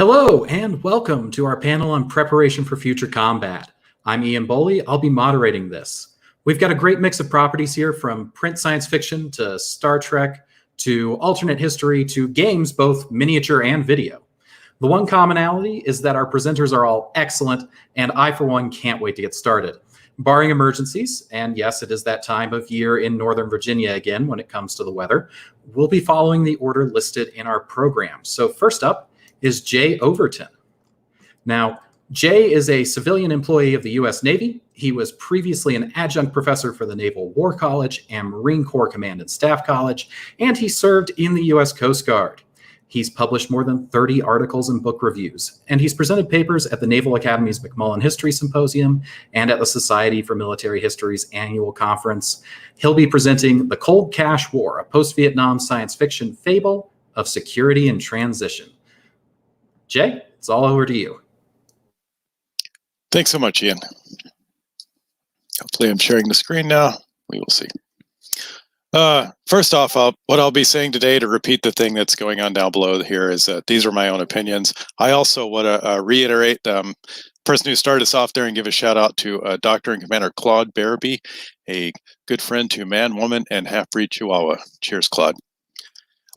Hello and welcome to our panel on preparation for future combat. I'm Ian Boley. I'll be moderating this. We've got a great mix of properties here, from print science fiction to Star Trek to alternate history to games, both miniature and video. The one commonality is that our presenters are all excellent, and I, for one, can't wait to get started. Barring emergencies, and yes, it is that time of year in Northern Virginia again when it comes to the weather, we'll be following the order listed in our program. So first up is Jay Overton. Now, Jay is a civilian employee of the U.S. Navy. He was previously an adjunct professor for the Naval War College and Marine Corps Command and Staff College, and he served in the U.S. Coast Guard. He's published more than 30 articles and book reviews, and he's presented papers at the Naval Academy's McMullen History Symposium and at the Society for Military History's annual conference. He'll be presenting The Cold Cash War, a post-Vietnam science fiction fable of security and transition. Jay, it's all over to you. Thanks so much, Ian. Hopefully I'm sharing the screen now. We will see. First off, what I'll be saying today, to repeat the thing that's going on down below here, is that these are my own opinions. I also want to reiterate the person who started us off there and give a shout out to Dr. and Commander Claude Barabee, a good friend to man, woman, and half-breed Chihuahua. Cheers, Claude.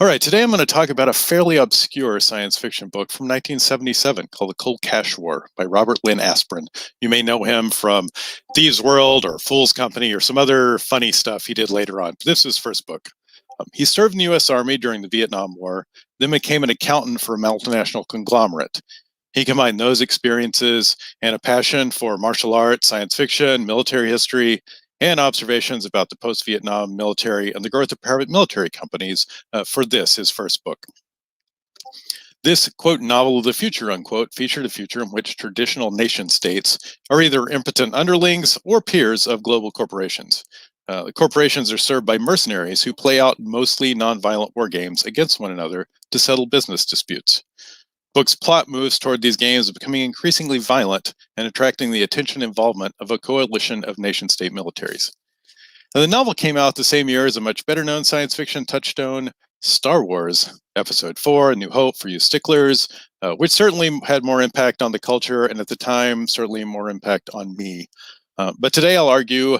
All right, today I'm going to talk about a fairly obscure science fiction book from 1977 called The Cold Cash War by Robert Lynn Aspirin. You may know him from Thieves' World or Fool's Company or some other funny stuff he did later on. This is his first book. He served in the U.S. Army during the Vietnam War, then became an accountant for a multinational conglomerate. He combined those experiences and a passion for martial arts, science fiction, military history, and observations about the post-Vietnam military and the growth of private military companies for this, his first book. This, quote, novel of the future, unquote, featured a future in which traditional nation states are either impotent underlings or peers of global corporations. The corporations are served by mercenaries who play out mostly nonviolent war games against one another to settle business disputes. Book's plot moves toward these games becoming increasingly violent and attracting the attention and involvement of a coalition of nation-state militaries. Now, the novel came out the same year as a much better-known science fiction touchstone, Star Wars Episode 4, A New Hope for you sticklers, which certainly had more impact on the culture and at the time certainly more impact on me. But today I'll argue,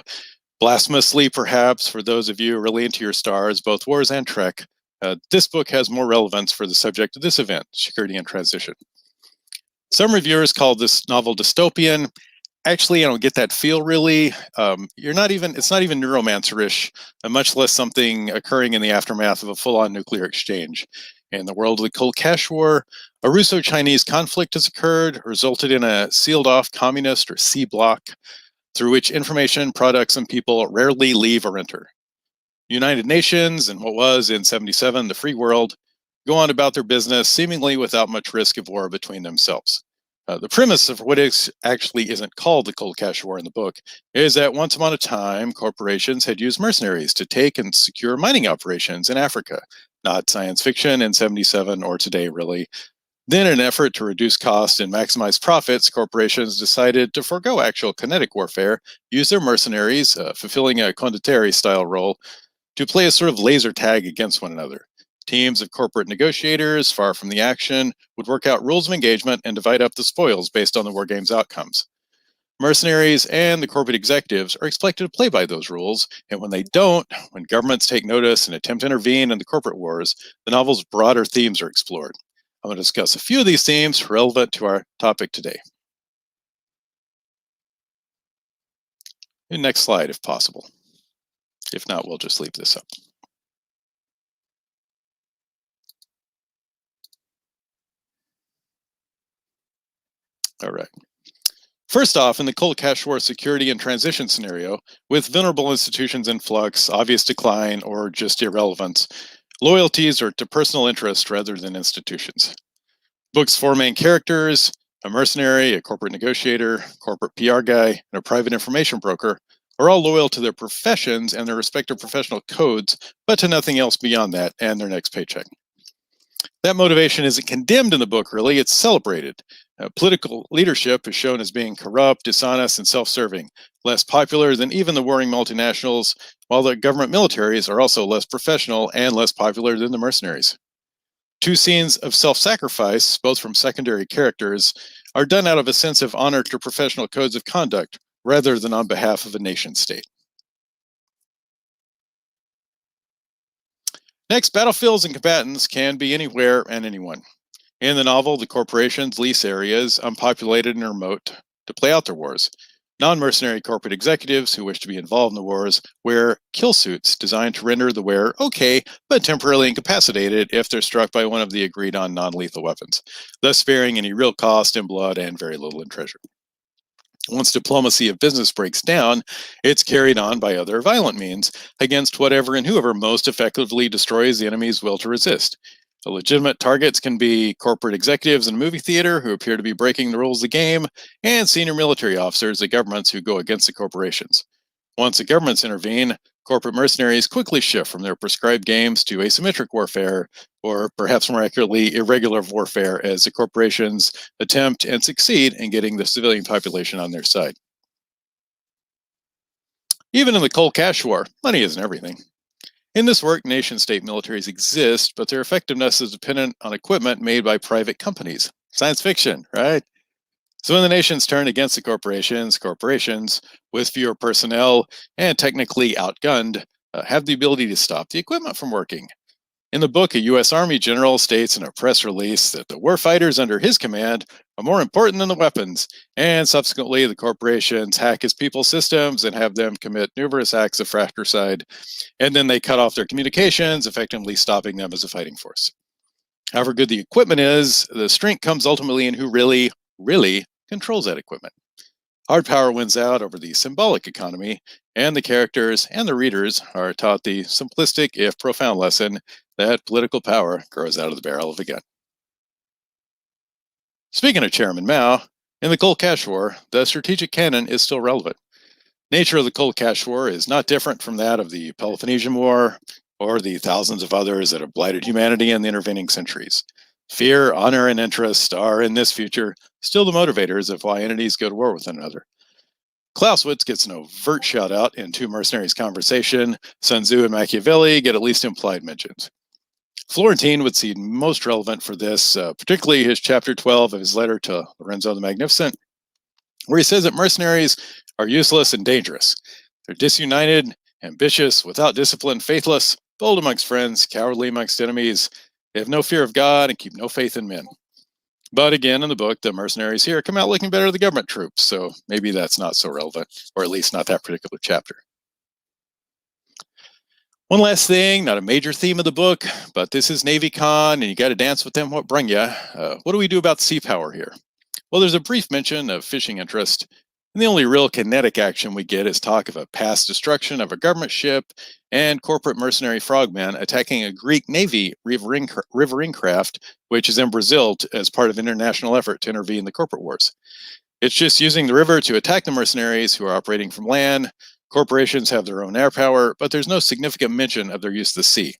blasphemously perhaps for those of you really into your stars, both Wars and Trek, this book has more relevance for the subject of this event, security and transition. Some reviewers call this novel dystopian. Actually, I don't get that feel really. It's not even neuromancer-ish, much less something occurring in the aftermath of a full-on nuclear exchange. In the world of the Cold Cash War, a Russo-Chinese conflict has occurred, resulted in a sealed-off communist or C bloc, through which information, products, and people rarely leave or enter. United Nations and what was in 77 the free world go on about their business seemingly without much risk of war between themselves. The premise of what actually isn't called the Cold Cash War in the book is that once upon a time corporations had used mercenaries to take and secure mining operations in Africa, not science fiction in 77 or today really. Then in an effort to reduce costs and maximize profits, corporations decided to forego actual kinetic warfare, use their mercenaries, fulfilling a condottieri style role, to play a sort of laser tag against one another. Teams of corporate negotiators, far from the action, would work out rules of engagement and divide up the spoils based on the war game's outcomes. Mercenaries and the corporate executives are expected to play by those rules, and when they don't, when governments take notice and attempt to intervene in the corporate wars, the novel's broader themes are explored. I'm going to discuss a few of these themes relevant to our topic today. Next slide, if possible. If not, we'll just leave this up. All right. First off, in the Cold Cash War security and transition scenario, with vulnerable institutions in flux, obvious decline, or just irrelevance, loyalties are to personal interest rather than institutions. Book's four main characters, a mercenary, a corporate negotiator, corporate PR guy, and a private information broker, are all loyal to their professions and their respective professional codes, but to nothing else beyond that and their next paycheck. That motivation isn't condemned in the book, really, it's celebrated. Political leadership is shown as being corrupt, dishonest, and self-serving, less popular than even the warring multinationals, while the government militaries are also less professional and less popular than the mercenaries. Two scenes of self-sacrifice, both from secondary characters, are done out of a sense of honor to professional codes of conduct rather than on behalf of a nation-state. Next, battlefields and combatants can be anywhere and anyone. In the novel, the corporations lease areas, unpopulated and remote, to play out their wars. Non-mercenary corporate executives who wish to be involved in the wars wear kill suits designed to render the wearer okay, but temporarily incapacitated if they're struck by one of the agreed-on non-lethal weapons, thus sparing any real cost in blood and very little in treasure. Once diplomacy of business breaks down, it's carried on by other violent means against whatever and whoever most effectively destroys the enemy's will to resist. The legitimate targets can be corporate executives in a movie theater who appear to be breaking the rules of the game, and senior military officers at governments who go against the corporations. Once the governments intervene, corporate mercenaries quickly shift from their prescribed games to asymmetric warfare, or perhaps more accurately, irregular warfare, as the corporations attempt and succeed in getting the civilian population on their side. Even in the cold cash war, money isn't everything. In this work, nation-state militaries exist, but their effectiveness is dependent on equipment made by private companies. Science fiction, right? So when the nations turn against the corporations, with fewer personnel and technically outgunned, have the ability to stop the equipment from working. In the book, a U.S. Army general states in a press release that the warfighters under his command are more important than the weapons, and subsequently the corporations hack his people's systems and have them commit numerous acts of fratricide, and then they cut off their communications, effectively stopping them as a fighting force. However good the equipment is, the strength comes ultimately in who really controls that equipment. Hard power wins out over the symbolic economy, and the characters and the readers are taught the simplistic, if profound, lesson that political power grows out of the barrel of a gun. Speaking of Chairman Mao, in the Cold Cash War, the strategic canon is still relevant. Nature of the Cold Cash War is not different from that of the Peloponnesian War or the thousands of others that have blighted humanity in the intervening centuries. Fear, honor, and interest are, in this future, still the motivators of why entities go to war with one another. Clausewitz gets an overt shout-out in Two Mercenaries' conversation. Sun Tzu and Machiavelli get at least implied mentions. Florentine would seem most relevant for this, particularly his chapter 12 of his letter to Lorenzo the Magnificent, where he says that mercenaries are useless and dangerous. They're disunited, ambitious, without discipline, faithless, bold amongst friends, cowardly amongst enemies. They have no fear of God and keep no faith in men. But again, in the book, the mercenaries here come out looking better than the government troops, so maybe that's not so relevant, or at least not that particular chapter. One last thing, not a major theme of the book, but this is NavyCon, and you got to dance with them what brung you. What do we do about sea power here? Well, there's a brief mention of fishing interest, and the only real kinetic action we get is talk of a past destruction of a government ship and corporate mercenary frogmen attacking a Greek Navy riverine craft, which is in Brazil as part of an international effort to intervene in the corporate wars. It's just using the river to attack the mercenaries who are operating from land. Corporations have their own air power, but there's no significant mention of their use of the sea.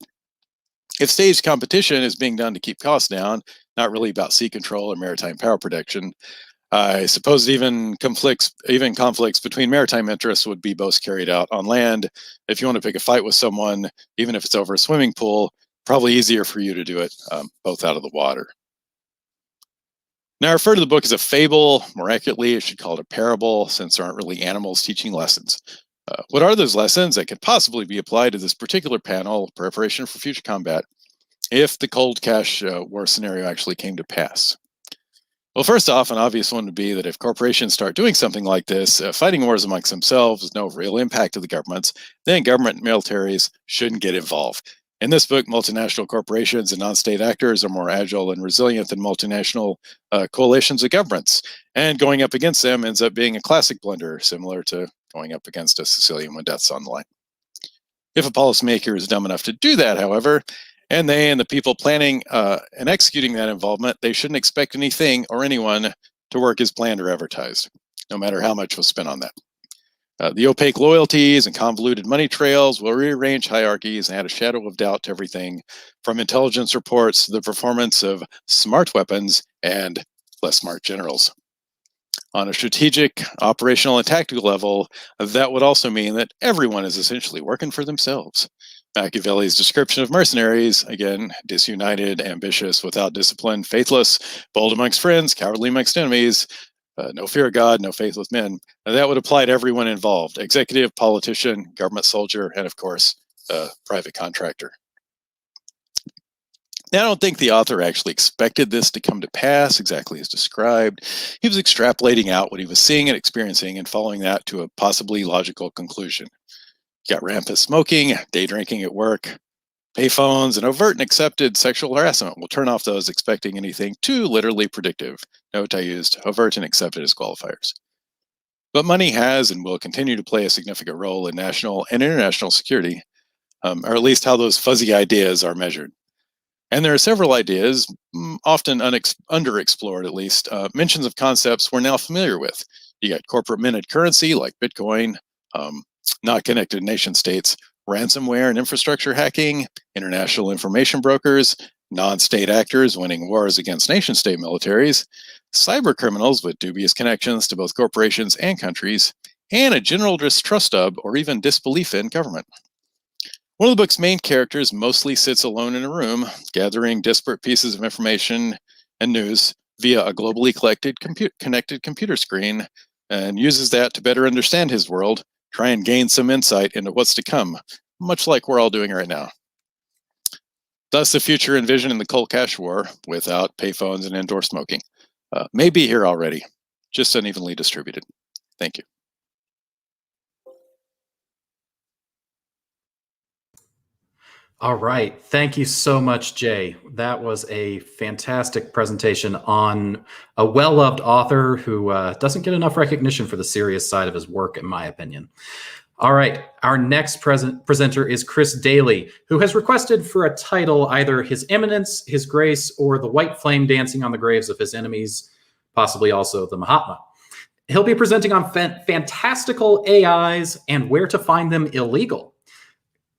If staged competition is being done to keep costs down, not really about sea control or maritime power protection, I suppose even conflicts between maritime interests would be both carried out on land. If you want to pick a fight with someone, even if it's over a swimming pool, probably easier for you to do it both out of the water. Now, I refer to the book as a fable. More accurately, I should call it a parable, since there aren't really animals teaching lessons. What are those lessons that could possibly be applied to this particular panel, preparation for future combat, if the Cold Cash War scenario actually came to pass? Well, first off, an obvious one would be that if corporations start doing something like this, fighting wars amongst themselves with no real impact to the governments, then government militaries shouldn't get involved. In this book, multinational corporations and non-state actors are more agile and resilient than multinational coalitions of governments, and going up against them ends up being a classic blunder, similar to going up against a Sicilian when death's on the line. If a policymaker is dumb enough to do that, however, and they and the people planning and executing that involvement, they shouldn't expect anything or anyone to work as planned or advertised, no matter how much was spent on that. The opaque loyalties and convoluted money trails will rearrange hierarchies and add a shadow of doubt to everything, from intelligence reports to the performance of smart weapons and less smart generals. On a strategic, operational, and tactical level, that would also mean that everyone is essentially working for themselves. Machiavelli's description of mercenaries, again, disunited, ambitious, without discipline, faithless, bold amongst friends, cowardly amongst enemies, no fear of God, no faith with men. Now, that would apply to everyone involved: executive, politician, government soldier, and of course, private contractor. Now, I don't think the author actually expected this to come to pass exactly as described. He was extrapolating out what he was seeing and experiencing and following that to a possibly logical conclusion. You got rampant smoking, day drinking at work, payphones, and overt and accepted sexual harassment. We'll turn off those expecting anything too literally predictive. Note I used overt and accepted as qualifiers. But money has and will continue to play a significant role in national and international security, or at least how those fuzzy ideas are measured. And there are several ideas, often underexplored at least, mentions of concepts we're now familiar with. You got corporate minted currency like Bitcoin, not connected nation states, ransomware and infrastructure hacking, international information brokers, non-state actors winning wars against nation-state militaries, cyber criminals with dubious connections to both corporations and countries, and a general distrust of or even disbelief in government. One of the book's main characters mostly sits alone in a room, gathering disparate pieces of information and news via a globally connected computer screen, and uses that to better understand his world, try and gain some insight into what's to come, much like we're all doing right now. Thus, the future envisioned in the cold cash war, without payphones and indoor smoking, may be here already, just unevenly distributed. Thank you. All right. Thank you so much, Jay. That was a fantastic presentation on a well-loved author who doesn't get enough recognition for the serious side of his work, in my opinion. All right. Our next presenter is Chris Daly, who has requested for a title, either His Eminence, His Grace, or The White Flame Dancing on the Graves of His Enemies, possibly also the Mahatma. He'll be presenting on fantastical AIs and where to find them illegal.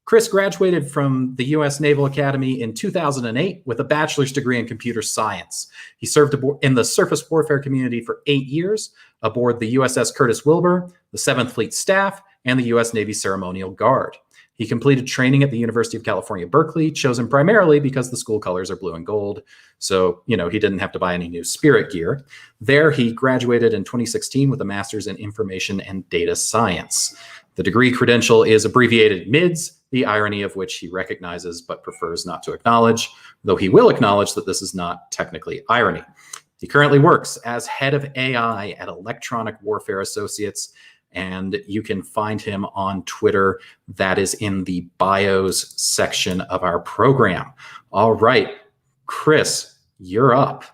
Chris graduated from the U.S. Naval Academy in 2008 with a bachelor's degree in computer science. He served in the surface warfare community for 8 years aboard the USS Curtis Wilbur, the 7th Fleet Staff, and the U.S. Navy Ceremonial Guard. He completed training at the University of California, Berkeley, chosen primarily because the school colors are blue and gold. So, he didn't have to buy any new Spirit gear. There, he graduated in 2016 with a master's in information and data science. The degree credential is abbreviated MIDS, the irony of which he recognizes but prefers not to acknowledge, though he will acknowledge that this is not technically irony. He currently works as head of AI at Electronic Warfare Associates, and you can find him on Twitter. That is in the bios section of our program. All right, Chris, you're up.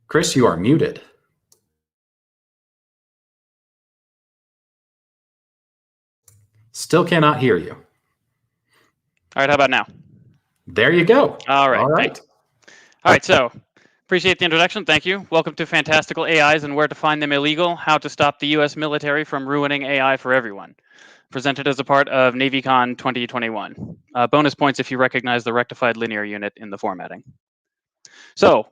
Chris, you are muted. Still cannot hear you. All right, how about now? There you go. All right. All right. Thanks. All right, so appreciate the introduction. Thank you. Welcome to Fantastical AIs and Where to Find Them Illegal, How to Stop the U.S. Military from Ruining AI for Everyone. Presented as a part of NavyCon 2021. Bonus points if you recognize the rectified linear unit in the formatting. So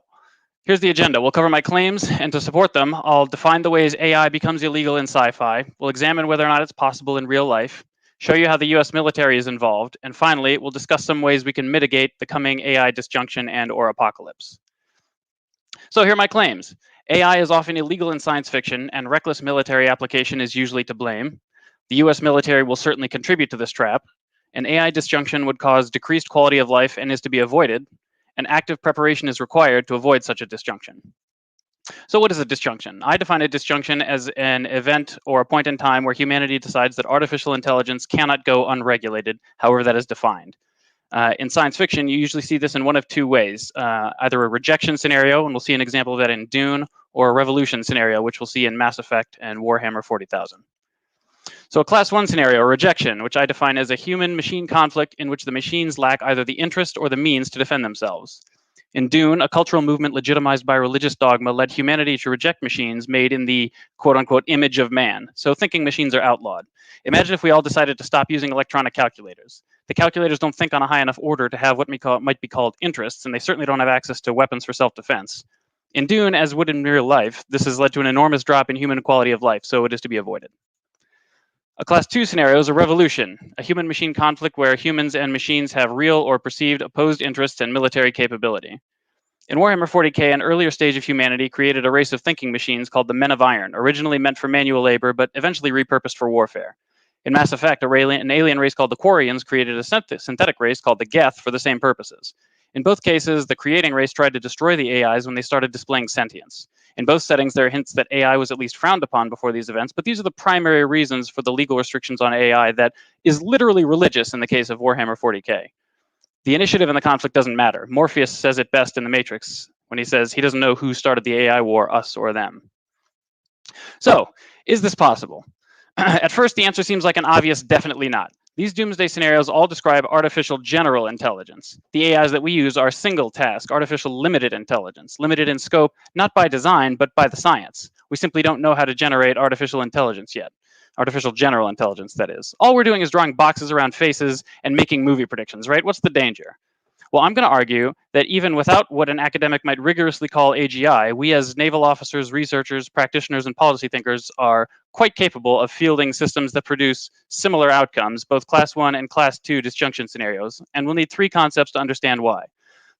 here's the agenda. We'll cover my claims, and to support them, I'll define the ways AI becomes illegal in sci-fi. We'll examine whether or not it's possible in real life, show you how the US military is involved, and finally, we'll discuss some ways we can mitigate the coming AI disjunction and/or apocalypse. So here are my claims. AI is often illegal in science fiction, and reckless military application is usually to blame. The US military will certainly contribute to this trap. An AI disjunction would cause decreased quality of life and is to be avoided, and active preparation is required to avoid such a disjunction. So what is a disjunction? I define a disjunction as an event or a point in time where humanity decides that artificial intelligence cannot go unregulated, however that is defined. In science fiction, you usually see this in one of two ways, either a rejection scenario, and we'll see an example of that in Dune, or a revolution scenario, which we'll see in Mass Effect and Warhammer 40,000. So a class 1 scenario, or rejection, which I define as a human-machine conflict in which the machines lack either the interest or the means to defend themselves. In Dune, a cultural movement legitimized by religious dogma led humanity to reject machines made in the quote-unquote image of man. So thinking machines are outlawed. Imagine if we all decided to stop using electronic calculators. The calculators don't think on a high enough order to have what might be called interests, and they certainly don't have access to weapons for self-defense. In Dune, as would in real life, this has led to an enormous drop in human quality of life, so it is to be avoided. A class 2 scenario is a revolution, a human-machine conflict where humans and machines have real or perceived opposed interests and military capability. In Warhammer 40k, an earlier stage of humanity created a race of thinking machines called the Men of Iron, originally meant for manual labor, but eventually repurposed for warfare. In Mass Effect, an alien race called the Quarians created a synthetic race called the Geth for the same purposes. In both cases, the creating race tried to destroy the AIs when they started displaying sentience. In both settings, there are hints that AI was at least frowned upon before these events, but these are the primary reasons for the legal restrictions on AI that is literally religious in the case of Warhammer 40k. The initiative in the conflict doesn't matter. Morpheus says it best in The Matrix when he says he doesn't know who started the AI war, us or them. So, is this possible? At first, the answer seems like an obvious definitely not. These doomsday scenarios all describe artificial general intelligence. The AIs that we use are single task, artificial limited intelligence, limited in scope, not by design, but by the science. We simply don't know how to generate artificial intelligence yet. Artificial general intelligence, that is. All we're doing is drawing boxes around faces and making movie predictions, right? What's the danger? Well, I'm going to argue that even without what an academic might rigorously call AGI, we as naval officers, researchers, practitioners, and policy thinkers are quite capable of fielding systems that produce similar outcomes, both Class 1 and Class 2 disjunction scenarios, and we'll need 3 concepts to understand why.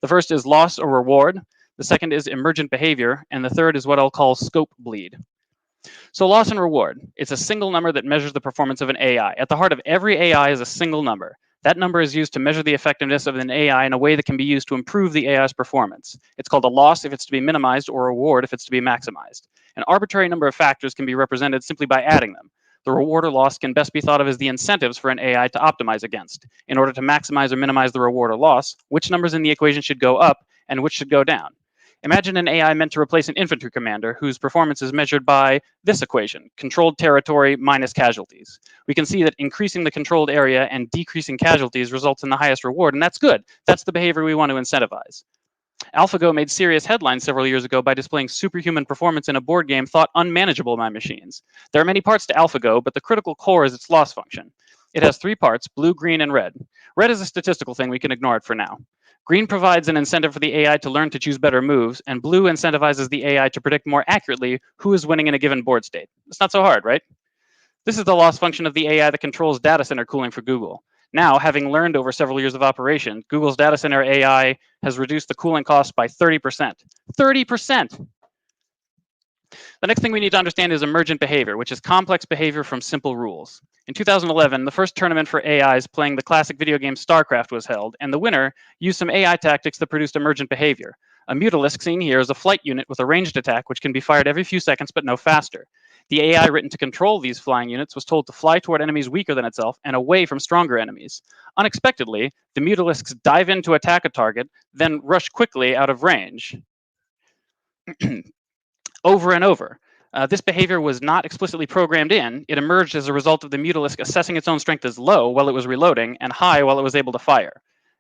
The first is loss or reward, the second is emergent behavior, and the third is what I'll call scope bleed. So loss and reward, it's a single number that measures the performance of an AI. At the heart of every AI is a single number. That number is used to measure the effectiveness of an AI in a way that can be used to improve the AI's performance. It's called a loss if it's to be minimized or a reward if it's to be maximized. An arbitrary number of factors can be represented simply by adding them. The reward or loss can best be thought of as the incentives for an AI to optimize against. In order to maximize or minimize the reward or loss, which numbers in the equation should go up and which should go down? Imagine an AI meant to replace an infantry commander whose performance is measured by this equation, controlled territory minus casualties. We can see that increasing the controlled area and decreasing casualties results in the highest reward, and that's good. That's the behavior we want to incentivize. AlphaGo made serious headlines several years ago by displaying superhuman performance in a board game thought unmanageable by machines. There are many parts to AlphaGo, but the critical core is its loss function. It has 3 parts, blue, green, and red. Red is a statistical thing, we can ignore it for now. Green provides an incentive for the AI to learn to choose better moves, and blue incentivizes the AI to predict more accurately who is winning in a given board state. It's not so hard, right? This is the loss function of the AI that controls data center cooling for Google. Now, having learned over several years of operation, Google's data center AI has reduced the cooling costs by 30%. 30%! The next thing we need to understand is emergent behavior, which is complex behavior from simple rules. In 2011, the first tournament for AIs playing the classic video game StarCraft was held, and the winner used some AI tactics that produced emergent behavior. A Mutalisk seen here is a flight unit with a ranged attack which can be fired every few seconds but no faster. The AI written to control these flying units was told to fly toward enemies weaker than itself and away from stronger enemies. Unexpectedly, the Mutalisks dive in to attack a target, then rush quickly out of range. Over and over. This behavior was not explicitly programmed in. It emerged as a result of the Mutalisk assessing its own strength as low while it was reloading and high while it was able to fire.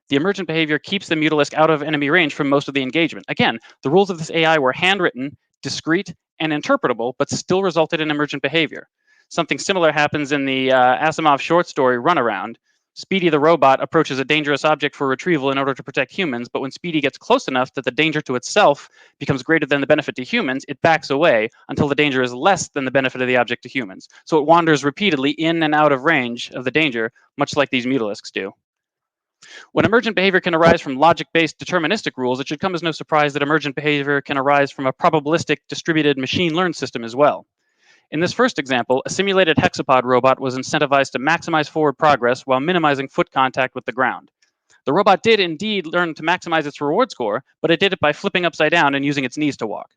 The emergent behavior keeps the Mutalisk out of enemy range for most of the engagement. Again, the rules of this AI were handwritten, discrete, and interpretable, but still resulted in emergent behavior. Something similar happens in the Asimov short story Runaround. Speedy the robot approaches a dangerous object for retrieval in order to protect humans, but when Speedy gets close enough that the danger to itself becomes greater than the benefit to humans, it backs away until the danger is less than the benefit of the object to humans. So it wanders repeatedly in and out of range of the danger, much like these Mutalisks do. When emergent behavior can arise from logic-based deterministic rules, it should come as no surprise that emergent behavior can arise from a probabilistic distributed machine-learned system as well. In this first example, a simulated hexapod robot was incentivized to maximize forward progress while minimizing foot contact with the ground. The robot did indeed learn to maximize its reward score, but it did it by flipping upside down and using its knees to walk.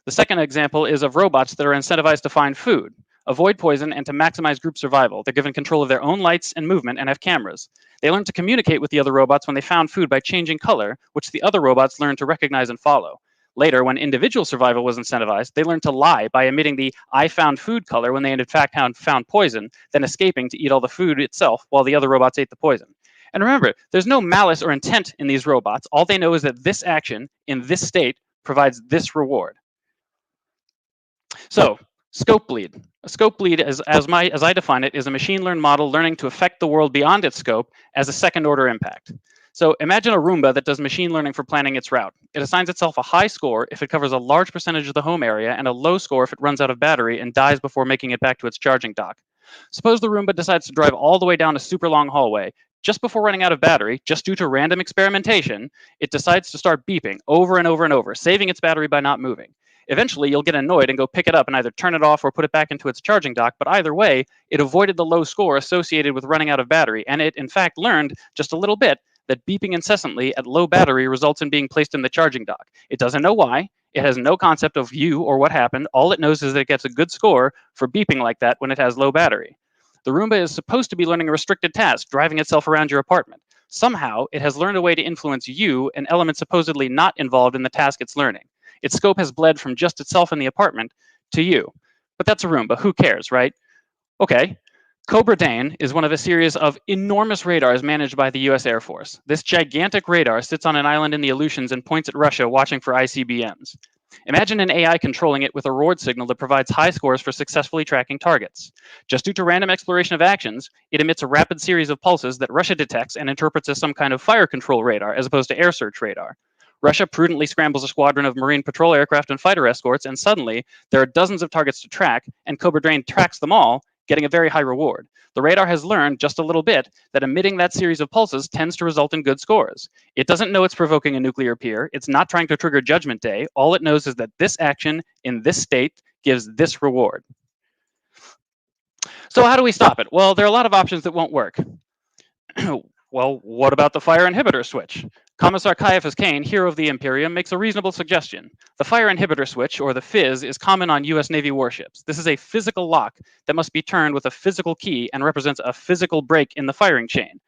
The second example is of robots that are incentivized to find food, avoid poison, and to maximize group survival. They're given control of their own lights and movement and have cameras. They learn to communicate with the other robots when they found food by changing color, which the other robots learn to recognize and follow. Later, when individual survival was incentivized, they learned to lie by emitting the I found food color when they in fact found poison, then escaping to eat all the food itself while the other robots ate the poison. And remember, there's no malice or intent in these robots. All they know is that this action in this state provides this reward. So, scope bleed. A scope bleed, as I define it, is a machine-learned model learning to affect the world beyond its scope as a second-order impact. So imagine a Roomba that does machine learning for planning its route. It assigns itself a high score if it covers a large percentage of the home area and a low score if it runs out of battery and dies before making it back to its charging dock. Suppose the Roomba decides to drive all the way down a super long hallway. Just before running out of battery, just due to random experimentation, it decides to start beeping over and over and over, saving its battery by not moving. Eventually, you'll get annoyed and go pick it up and either turn it off or put it back into its charging dock, but either way, it avoided the low score associated with running out of battery, and it, in fact, learned just a little bit that beeping incessantly at low battery results in being placed in the charging dock. It doesn't know why. It has no concept of you or what happened. All it knows is that it gets a good score for beeping like that when it has low battery. The Roomba is supposed to be learning a restricted task, driving itself around your apartment. Somehow, it has learned a way to influence you, an element supposedly not involved in the task it's learning. Its scope has bled from just itself in the apartment to you. But that's a Roomba. Who cares, right? Okay. Cobra Dane is one of a series of enormous radars managed by the US Air Force. This gigantic radar sits on an island in the Aleutians and points at Russia, watching for ICBMs. Imagine an AI controlling it with a reward signal that provides high scores for successfully tracking targets. Just due to random exploration of actions, it emits a rapid series of pulses that Russia detects and interprets as some kind of fire control radar as opposed to air search radar. Russia prudently scrambles a squadron of Marine patrol aircraft and fighter escorts, and suddenly there are dozens of targets to track, and Cobra Dane tracks them all, getting a very high reward. The radar has learned just a little bit that emitting that series of pulses tends to result in good scores. It doesn't know it's provoking a nuclear peer. It's not trying to trigger Judgment Day. All it knows is that this action in this state gives this reward. So how do we stop it? Well, there are a lot of options that won't work. Well, what about the fire inhibitor switch? Commissar Caiaphas Kane, hero of the Imperium, makes a reasonable suggestion. The fire inhibitor switch, or the fizz, is common on US Navy warships. This is a physical lock that must be turned with a physical key and represents a physical break in the firing chain.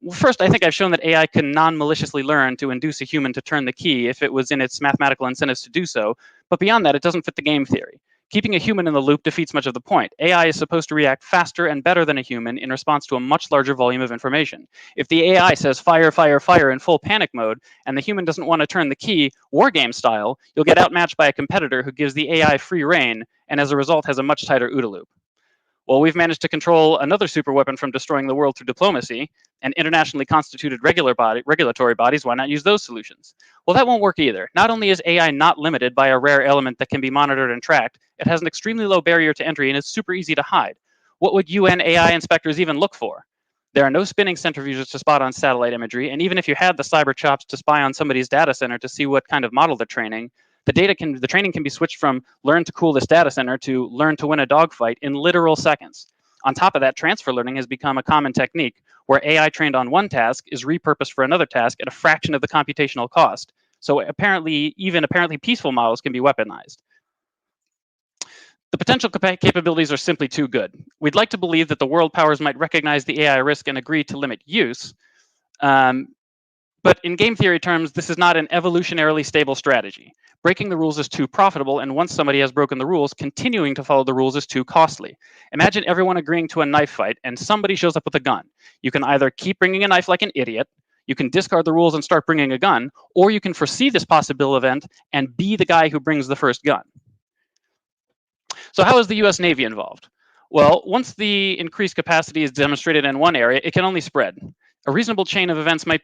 Well, first, I think I've shown that AI can non-maliciously learn to induce a human to turn the key if it was in its mathematical incentives to do so, but beyond that, it doesn't fit the game theory. Keeping a human in the loop defeats much of the point. AI is supposed to react faster and better than a human in response to a much larger volume of information. If the AI says fire, fire, fire in full panic mode, and the human doesn't want to turn the key, wargame style, you'll get outmatched by a competitor who gives the AI free rein, and as a result has a much tighter OODA loop. Well, we've managed to control another superweapon from destroying the world through diplomacy, and internationally constituted regulatory bodies. Why not use those solutions? Well, that won't work either. Not only is AI not limited by a rare element that can be monitored and tracked, it has an extremely low barrier to entry and is super easy to hide. What would UN AI inspectors even look for? There are no spinning centrifuges to spot on satellite imagery, and even if you had the cyber chops to spy on somebody's data center to see what kind of model they're training, the training can be switched from learn to cool this data center to learn to win a dogfight in literal seconds. On top of that, transfer learning has become a common technique where AI trained on one task is repurposed for another task at a fraction of the computational cost. So apparently peaceful models can be weaponized. The potential capabilities are simply too good. We'd like to believe that the world powers might recognize the AI risk and agree to limit use. But in game theory terms, this is not an evolutionarily stable strategy. Breaking the rules is too profitable, and once somebody has broken the rules, continuing to follow the rules is too costly. Imagine everyone agreeing to a knife fight, and somebody shows up with a gun. You can either keep bringing a knife like an idiot, you can discard the rules and start bringing a gun, or you can foresee this possible event and be the guy who brings the first gun. So how is the US Navy involved? Well, once the increased capacity is demonstrated in one area, it can only spread. A reasonable chain of events might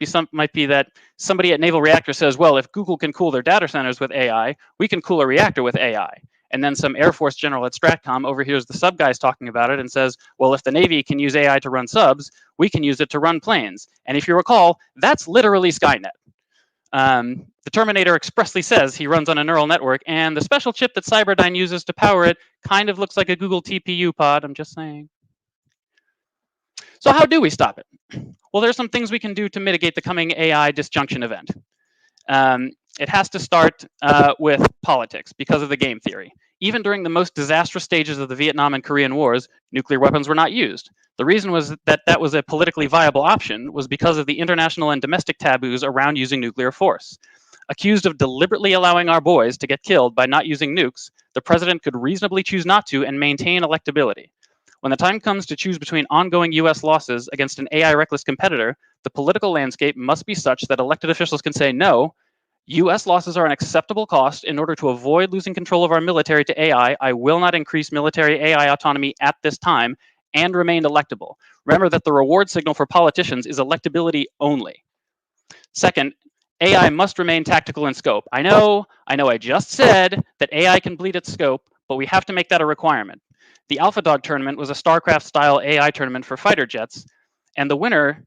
be that somebody at Naval Reactor says, well, if Google can cool their data centers with AI, we can cool a reactor with AI. And then some Air Force general at Stratcom overhears the sub guys talking about it and says, well, if the Navy can use AI to run subs, we can use it to run planes. And if you recall, that's literally Skynet. The Terminator expressly says he runs on a neural network, and the special chip that Cyberdyne uses to power it kind of looks like a Google TPU pod, I'm just saying. So how do we stop it? Well, there's some things we can do to mitigate the coming AI disjunction event. It has to start with politics because of the game theory. Even during the most disastrous stages of the Vietnam and Korean Wars, nuclear weapons were not used. The reason was that was a politically viable option was because of the international and domestic taboos around using nuclear force. Accused of deliberately allowing our boys to get killed by not using nukes, the president could reasonably choose not to and maintain electability. When the time comes to choose between ongoing US losses against an AI reckless competitor, the political landscape must be such that elected officials can say, no, US losses are an acceptable cost. In order to avoid losing control of our military to AI, I will not increase military AI autonomy at this time and remain electable. Remember that the reward signal for politicians is electability only. Second, AI must remain tactical in scope. I know I just said that AI can bleed its scope, but we have to make that a requirement. The Alpha Dog tournament was a StarCraft-style AI tournament for fighter jets, and the winner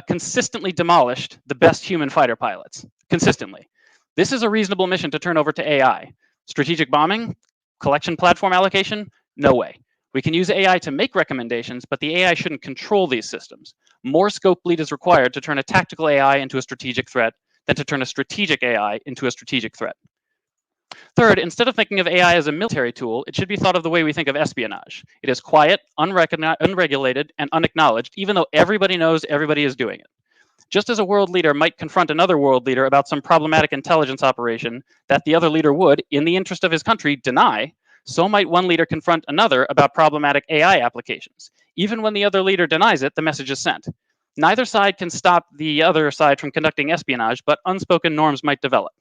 consistently demolished the best human fighter pilots. Consistently. This is a reasonable mission to turn over to AI. Strategic bombing? Collection platform allocation? No way. We can use AI to make recommendations, but the AI shouldn't control these systems. More scope bleed is required to turn a tactical AI into a strategic threat than to turn a strategic AI into a strategic threat. Third, instead of thinking of AI as a military tool, it should be thought of the way we think of espionage. It is quiet, unregulated, and unacknowledged, even though everybody knows everybody is doing it. Just as a world leader might confront another world leader about some problematic intelligence operation that the other leader would, in the interest of his country, deny, so might one leader confront another about problematic AI applications. Even when the other leader denies it, the message is sent. Neither side can stop the other side from conducting espionage, but unspoken norms might develop.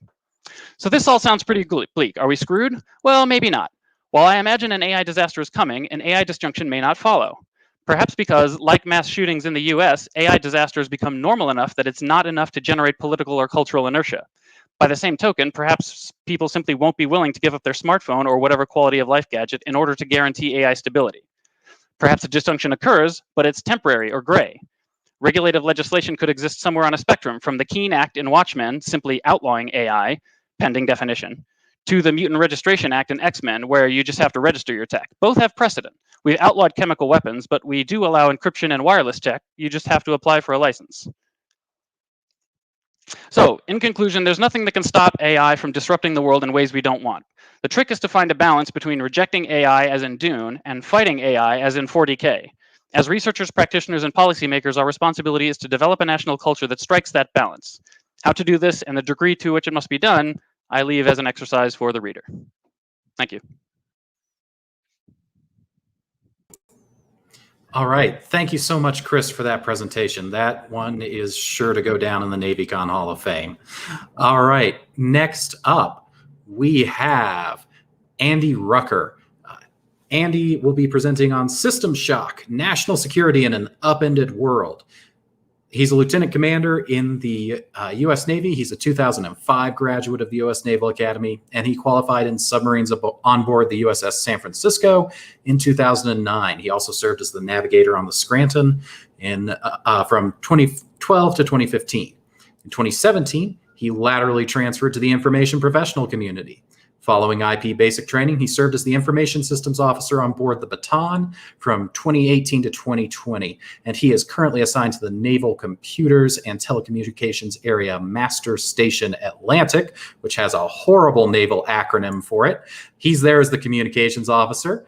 So this all sounds pretty bleak. Are we screwed? Well, maybe not. While I imagine an AI disaster is coming, an AI disjunction may not follow. Perhaps because, like mass shootings in the US, AI disasters become normal enough that it's not enough to generate political or cultural inertia. By the same token, perhaps people simply won't be willing to give up their smartphone or whatever quality of life gadget in order to guarantee AI stability. Perhaps a disjunction occurs, but it's temporary or gray. Regulative legislation could exist somewhere on a spectrum, from the Keene Act in Watchmen, simply outlawing AI, pending definition, to the Mutant Registration Act in X-Men, where you just have to register your tech. Both have precedent. We've outlawed chemical weapons, but we do allow encryption and wireless tech. You just have to apply for a license. So, in conclusion, there's nothing that can stop AI from disrupting the world in ways we don't want. The trick is to find a balance between rejecting AI, as in Dune, and fighting AI, as in 40K. As researchers, practitioners, and policymakers, our responsibility is to develop a national culture that strikes that balance. How to do this and the degree to which it must be done, I leave as an exercise for the reader. Thank you. All right. Thank you so much, Chris, for that presentation. That one is sure to go down in the NavyCon Hall of Fame. All right. Next up, we have Andy Rucker. Andy will be presenting on System Shock, National Security in an Upended World. He's a lieutenant commander in the U.S. Navy. He's a 2005 graduate of the U.S. Naval Academy, and he qualified in submarines on board the USS San Francisco in 2009. He also served as the navigator on the Scranton from 2012 to 2015. In 2017, he laterally transferred to the information professional community. Following IP basic training, he served as the information systems officer on board the Baton from 2018 to 2020, and he is currently assigned to the Naval Computers and Telecommunications Area Master Station Atlantic, which has a horrible naval acronym for it. He's there as the communications officer.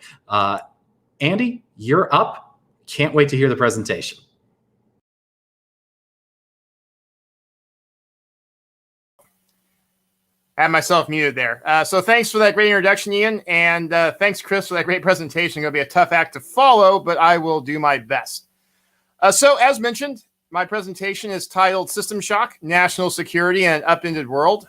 Andy, you're up. Can't wait to hear the presentation. I have myself muted there. So thanks for that great introduction, Ian. And thanks, Chris, for that great presentation. Going to be a tough act to follow, but I will do my best. So as mentioned, my presentation is titled System Shock, National Security in an Upended World.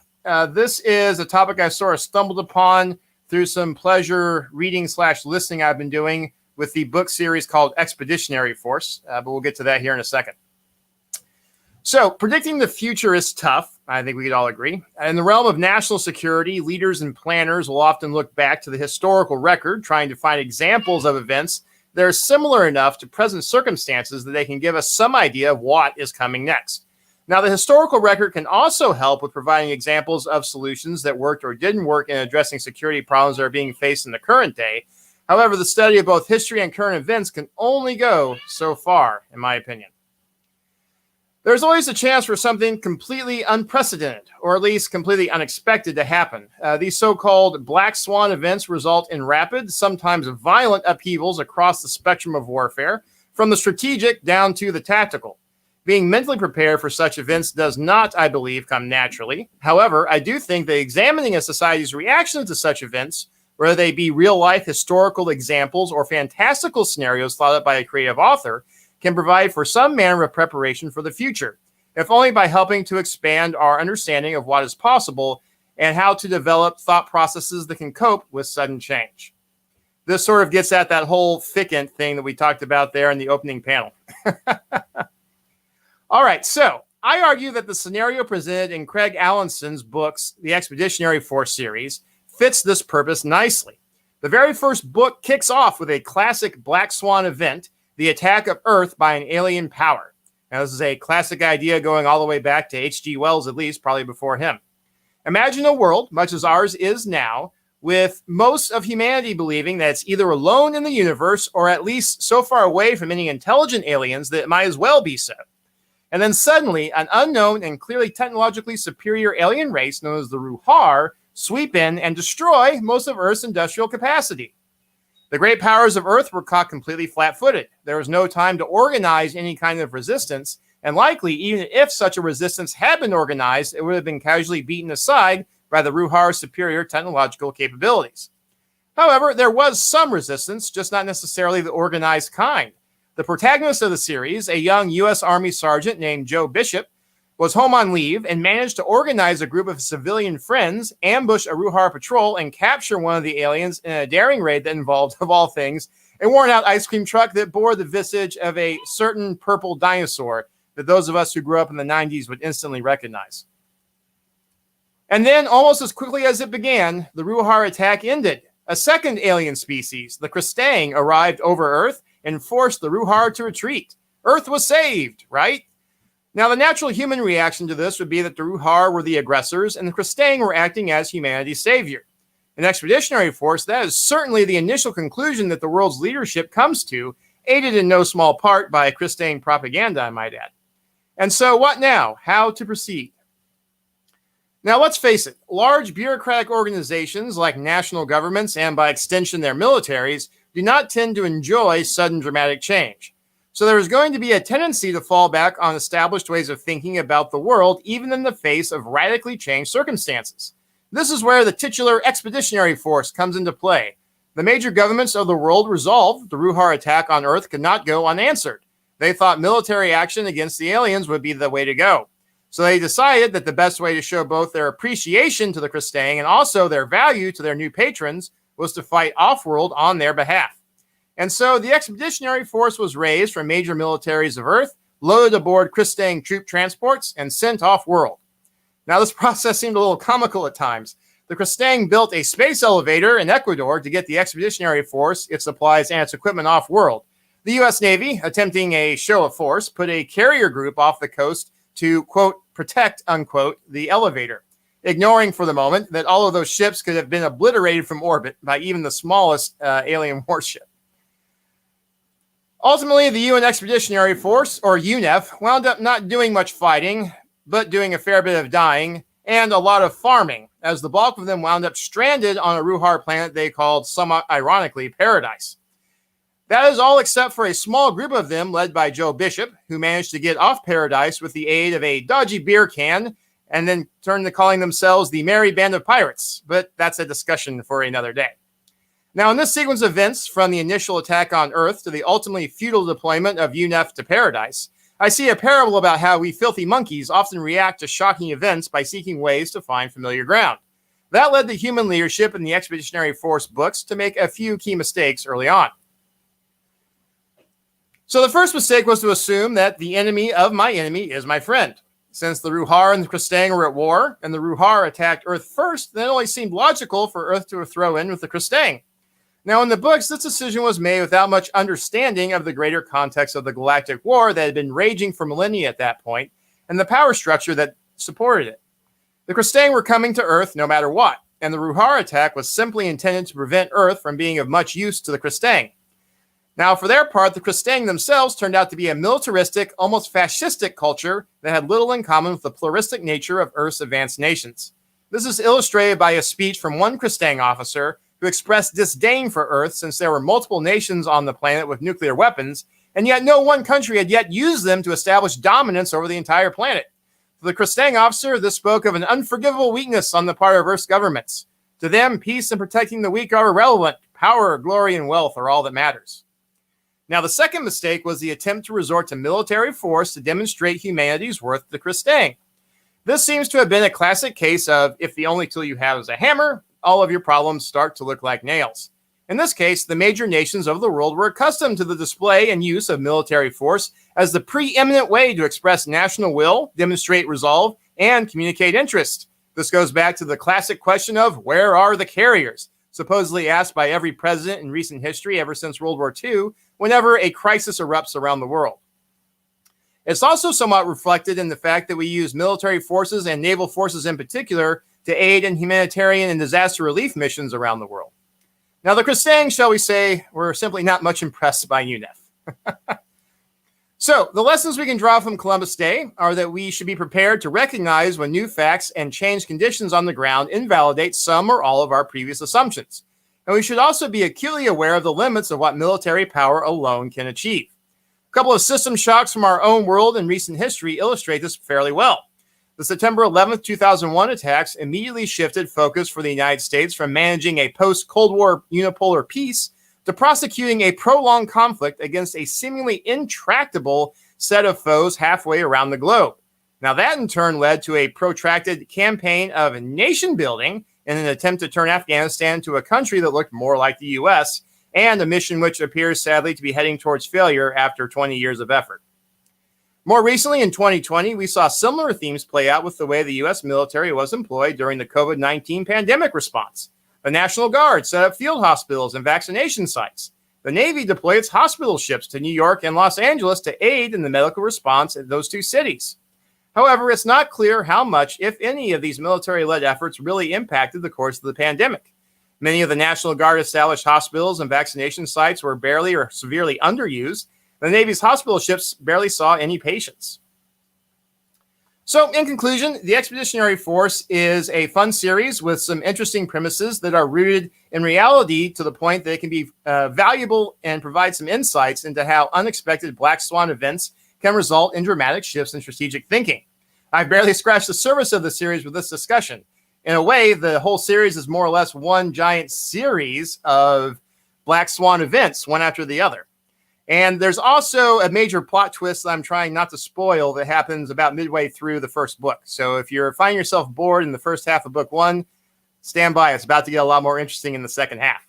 This is a topic I sort of stumbled upon through some pleasure reading / listening I've been doing with the book series called Expeditionary Force, but we'll get to that here in a second. So predicting the future is tough. I think we could all agree. In the realm of national security, leaders and planners will often look back to the historical record, trying to find examples of events that are similar enough to present circumstances that they can give us some idea of what is coming next. Now, the historical record can also help with providing examples of solutions that worked or didn't work in addressing security problems that are being faced in the current day. However, the study of both history and current events can only go so far, in my opinion. There's always a chance for something completely unprecedented, or at least completely unexpected to happen. These so-called black swan events result in rapid, sometimes violent upheavals across the spectrum of warfare, from the strategic down to the tactical. Being mentally prepared for such events does not, I believe, come naturally. However, I do think that examining a society's reaction to such events, whether they be real-life historical examples or fantastical scenarios thought up by a creative author, can provide for some manner of preparation for the future, if only by helping to expand our understanding of what is possible and how to develop thought processes that can cope with sudden change. This sort of gets at that whole thickened thing that we talked about there in the opening panel. All right, so I argue that the scenario presented in Craig Alanson's books, the Expeditionary Force series, fits this purpose nicely. The very first book kicks off with a classic Black Swan event, the attack of Earth by an alien power. Now, this is a classic idea going all the way back to H.G. Wells, at least, probably before him. Imagine a world, much as ours is now, with most of humanity believing that it's either alone in the universe or at least so far away from any intelligent aliens that it might as well be so. And then suddenly, an unknown and clearly technologically superior alien race known as the Ruhar sweep in and destroy most of Earth's industrial capacity. The great powers of Earth were caught completely flat-footed. There was no time to organize any kind of resistance, and likely, even if such a resistance had been organized, it would have been casually beaten aside by the Ruhar's superior technological capabilities. However, there was some resistance, just not necessarily the organized kind. The protagonist of the series, a young U.S. Army sergeant named Joe Bishop, was home on leave and managed to organize a group of civilian friends, ambush a Ruhar patrol, and capture one of the aliens in a daring raid that involved, of all things, a worn-out ice cream truck that bore the visage of a certain purple dinosaur that those of us who grew up in the 90s would instantly recognize. And then, almost as quickly as it began, the Ruhar attack ended. A second alien species, the Kristang, arrived over Earth and forced the Ruhar to retreat. Earth was saved, right? Now, the natural human reaction to this would be that the Ruhar were the aggressors and the Kristang were acting as humanity's savior. In Expeditionary Force, that is certainly the initial conclusion that the world's leadership comes to, aided in no small part by Kristang propaganda, I might add. And so, what now? How to proceed? Now, let's face it, large bureaucratic organizations like national governments and by extension their militaries do not tend to enjoy sudden dramatic change. So there is going to be a tendency to fall back on established ways of thinking about the world, even in the face of radically changed circumstances. This is where the titular Expeditionary Force comes into play. The major governments of the world resolved the Ruhar attack on Earth could not go unanswered. They thought military action against the aliens would be the way to go. So they decided that the best way to show both their appreciation to the Kristang and also their value to their new patrons was to fight off-world on their behalf. And so the Expeditionary Force was raised from major militaries of Earth, loaded aboard Kristang troop transports, and sent off-world. Now, this process seemed a little comical at times. The Kristang built a space elevator in Ecuador to get the Expeditionary Force, its supplies, and its equipment off-world. The U.S. Navy, attempting a show of force, put a carrier group off the coast to, quote, protect, unquote, the elevator, ignoring for the moment that all of those ships could have been obliterated from orbit by even the smallest alien warship. Ultimately, the UN Expeditionary Force, or UNEF, wound up not doing much fighting, but doing a fair bit of dying and a lot of farming, as the bulk of them wound up stranded on a Ruhar planet they called, somewhat ironically, Paradise. That is all except for a small group of them led by Joe Bishop, who managed to get off Paradise with the aid of a dodgy beer can and then turned to calling themselves the Merry Band of Pirates, but that's a discussion for another day. Now, in this sequence of events, from the initial attack on Earth to the ultimately futile deployment of UNEF to Paradise, I see a parable about how we filthy monkeys often react to shocking events by seeking ways to find familiar ground. That led the human leadership in the Expeditionary Force books to make a few key mistakes early on. So the first mistake was to assume that the enemy of my enemy is my friend. Since the Ruhar and the Kristang were at war, and the Ruhar attacked Earth first, then it only seemed logical for Earth to throw in with the Kristang. Now, in the books, this decision was made without much understanding of the greater context of the galactic war that had been raging for millennia at that point, and the power structure that supported it. The Kristang were coming to Earth no matter what, and the Ruhar attack was simply intended to prevent Earth from being of much use to the Kristang. Now, for their part, the Kristang themselves turned out to be a militaristic, almost fascistic culture that had little in common with the pluralistic nature of Earth's advanced nations. This is illustrated by a speech from one Kristang officer who expressed disdain for Earth since there were multiple nations on the planet with nuclear weapons, and yet no one country had yet used them to establish dominance over the entire planet. For the Kristang officer, this spoke of an unforgivable weakness on the part of Earth's governments. To them, peace and protecting the weak are irrelevant. Power, glory, and wealth are all that matters. Now, the second mistake was the attempt to resort to military force to demonstrate humanity's worth to the Kristang. This seems to have been a classic case of, if the only tool you have is a hammer, all of your problems start to look like nails. In this case, the major nations of the world were accustomed to the display and use of military force as the preeminent way to express national will, demonstrate resolve, and communicate interest. This goes back to the classic question of, where are the carriers? supposedly asked by every president in recent history ever since World War II whenever a crisis erupts around the world. It's also somewhat reflected in the fact that we use military forces and naval forces in particular to aid in humanitarian and disaster relief missions around the world. Now, the Kristangs, shall we say, were simply not much impressed by UNEF. So, the lessons we can draw from Columbus Day are that we should be prepared to recognize when new facts and changed conditions on the ground invalidate some or all of our previous assumptions. And we should also be acutely aware of the limits of what military power alone can achieve. A couple of system shocks from our own world and recent history illustrate this fairly well. The September 11th, 2001 attacks immediately shifted focus for the United States from managing a post-Cold War unipolar peace to prosecuting a prolonged conflict against a seemingly intractable set of foes halfway around the globe. Now, that in turn led to a protracted campaign of nation building in an attempt to turn Afghanistan to a country that looked more like the U.S., and a mission which appears sadly to be heading towards failure after 20 years of effort. More recently, in 2020, we saw similar themes play out with the way the U.S. military was employed during the COVID-19 pandemic response. The National Guard set up field hospitals and vaccination sites. The Navy deployed its hospital ships to New York and Los Angeles to aid in the medical response in those two cities. However, it's not clear how much, if any, of these military-led efforts really impacted the course of the pandemic. Many of the National Guard established hospitals and vaccination sites were barely or severely underused. The Navy's hospital ships barely saw any patients. So, in conclusion, the Expeditionary Force is a fun series with some interesting premises that are rooted in reality to the point that it can be valuable and provide some insights into how unexpected black swan events can result in dramatic shifts in strategic thinking. I've barely scratched the surface of the series with this discussion. In a way, the whole series is more or less one giant series of black swan events, one after the other. And there's also a major plot twist that I'm trying not to spoil that happens about midway through the first book. So if you're finding yourself bored in the first half of book one, stand by. It's about to get a lot more interesting in the second half.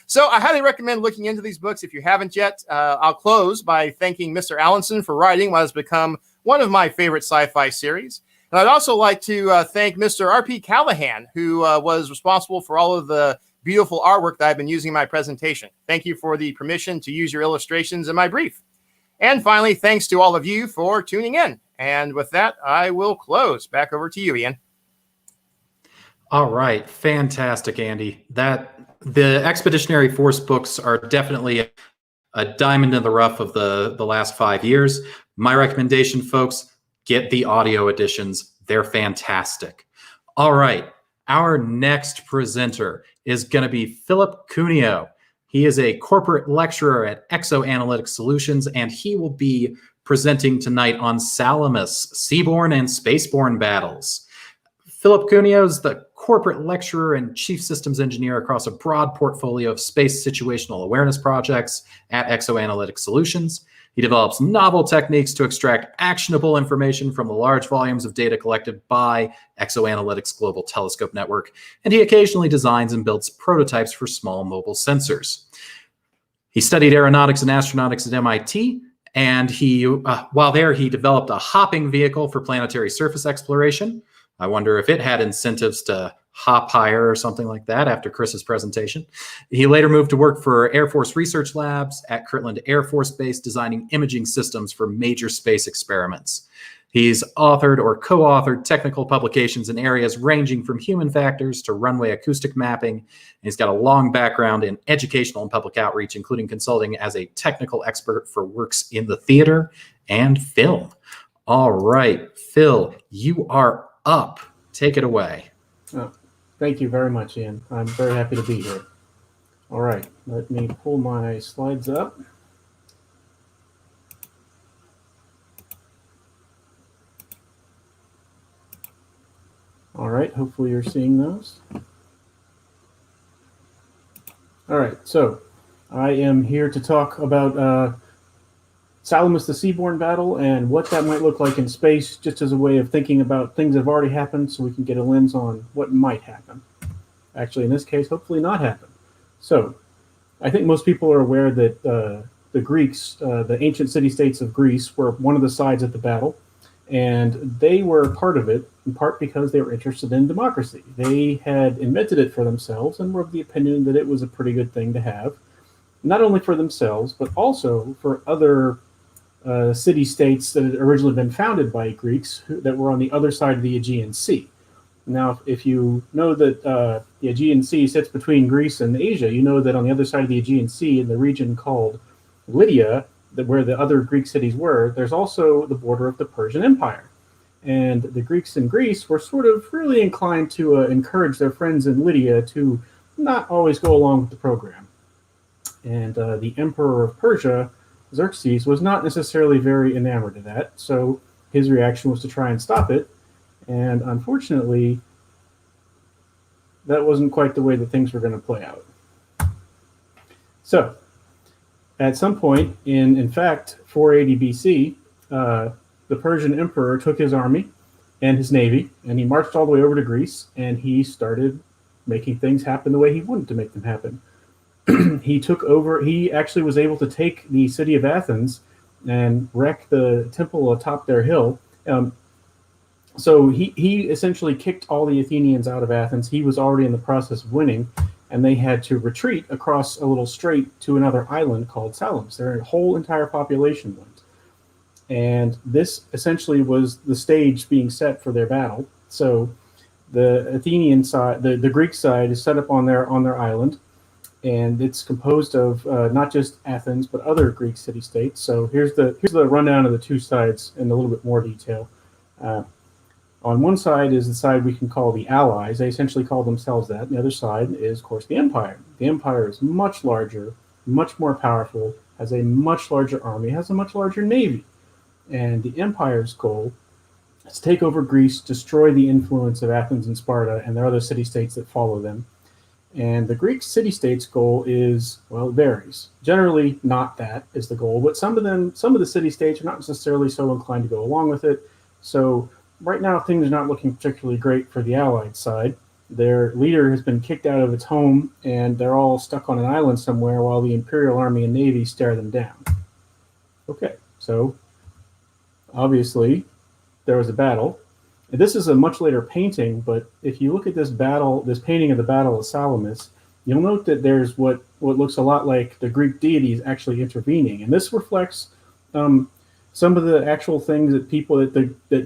So I highly recommend looking into these books if you haven't yet. I'll close by thanking Mr. Alanson for writing what has become one of my favorite sci-fi series. And I'd also like to thank Mr. R.P. Callahan, who was responsible for all of the beautiful artwork that I've been using in my presentation. Thank you for the permission to use your illustrations in my brief. And finally, thanks to all of you for tuning in. And with that, I will close. Back over to you, Ian. All right. Fantastic, Andy. The Expeditionary Force books are definitely a diamond in the rough of the last 5 years. My recommendation, folks, get the audio editions. They're fantastic. All right. Our next presenter is going to be Philip Cuneo. He is a corporate lecturer at Exoanalytic Solutions, and he will be presenting tonight on Salamis, seaborne and spaceborne battles. Philip Cuneo is the corporate lecturer and chief systems engineer across a broad portfolio of space situational awareness projects at Exoanalytic Solutions. He develops novel techniques to extract actionable information from the large volumes of data collected by Exoanalytic's Global Telescope Network, and he occasionally designs and builds prototypes for small mobile sensors. He studied aeronautics and astronautics at MIT, and while there, he developed a hopping vehicle for planetary surface exploration. I wonder if it had incentives to hop higher or something like that after Chris's presentation. He later moved to work for Air Force Research Labs at Kirtland Air Force Base, designing imaging systems for major space experiments. He's authored or co-authored technical publications in areas ranging from human factors to runway acoustic mapping. And he's got a long background in educational and public outreach, including consulting as a technical expert for works in the theater and film. All right, Phil, you are up. Take it away. Oh, thank you very much, Ian. I'm very happy to be here. All right, let me pull my slides up. All right, hopefully you're seeing those. All right, so I am here to talk about Salamis, the seaborne battle, and what that might look like in space, just as a way of thinking about things that have already happened so we can get a lens on what might happen. Actually, in this case, hopefully not happen. So I think most people are aware that the Greeks, the ancient city-states of Greece, were one of the sides of the battle. And they were part of it, in part because they were interested in democracy. They had invented it for themselves and were of the opinion that it was a pretty good thing to have, not only for themselves, but also for other city-states that had originally been founded by Greeks that were on the other side of the Aegean Sea. Now, if you know that the Aegean Sea sits between Greece and Asia, you know that on the other side of the Aegean Sea, in the region called Lydia, where the other Greek cities were, there's also the border of the Persian Empire. And the Greeks in Greece were sort of really inclined to encourage their friends in Lydia to not always go along with the program. And the emperor of Persia, Xerxes, was not necessarily very enamored of that, so his reaction was to try and stop it. And unfortunately, that wasn't quite the way that things were going to play out. So, at some point in fact, 480 BC, the Persian emperor took his army and his navy, and he marched all the way over to Greece, and he started making things happen the way he wanted to make them happen. He took over, he actually was able to take the city of Athens and wreck the temple atop their hill. So he essentially kicked all the Athenians out of Athens. He was already in the process of winning, and they had to retreat across a little strait to another island called Salamis. Their whole entire population went. And this essentially was the stage being set for their battle. So the Athenian side, the Greek side, is set up on their island, and it's composed of not just Athens but other Greek city-states. So here's the rundown of the two sides in a little bit more detail. On one side is the side we can call the Allies. They essentially call themselves that. And the other side is, of course, the Empire. The Empire is much larger, much more powerful, has a much larger army, has a much larger navy. And the Empire's goal is to take over Greece, destroy the influence of Athens and Sparta and their other city-states that follow them. And the Greek city-states' goal is, well, it varies. Generally, not that is the goal, but some of the city-states are not necessarily so inclined to go along with it. So right now, things are not looking particularly great for the Allied side. Their leader has been kicked out of its home, and they're all stuck on an island somewhere while the Imperial Army and Navy stare them down. Okay, so obviously there was a battle. And this is a much later painting, but if you look at this painting of the Battle of Salamis, you'll note that there's what looks a lot like the Greek deities actually intervening. And this reflects some of the actual things that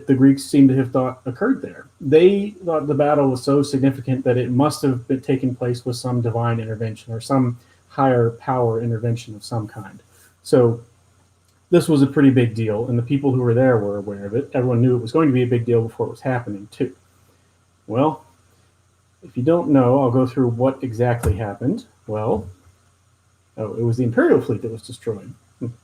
the Greeks seem to have thought occurred there. They thought the battle was so significant that it must have been taking place with some divine intervention or some higher power intervention of some kind. So this was a pretty big deal, and the people who were there were aware of it. Everyone knew it was going to be a big deal before it was happening, too. Well, if you don't know, I'll go through what exactly happened. Well, it was the Imperial fleet that was destroyed.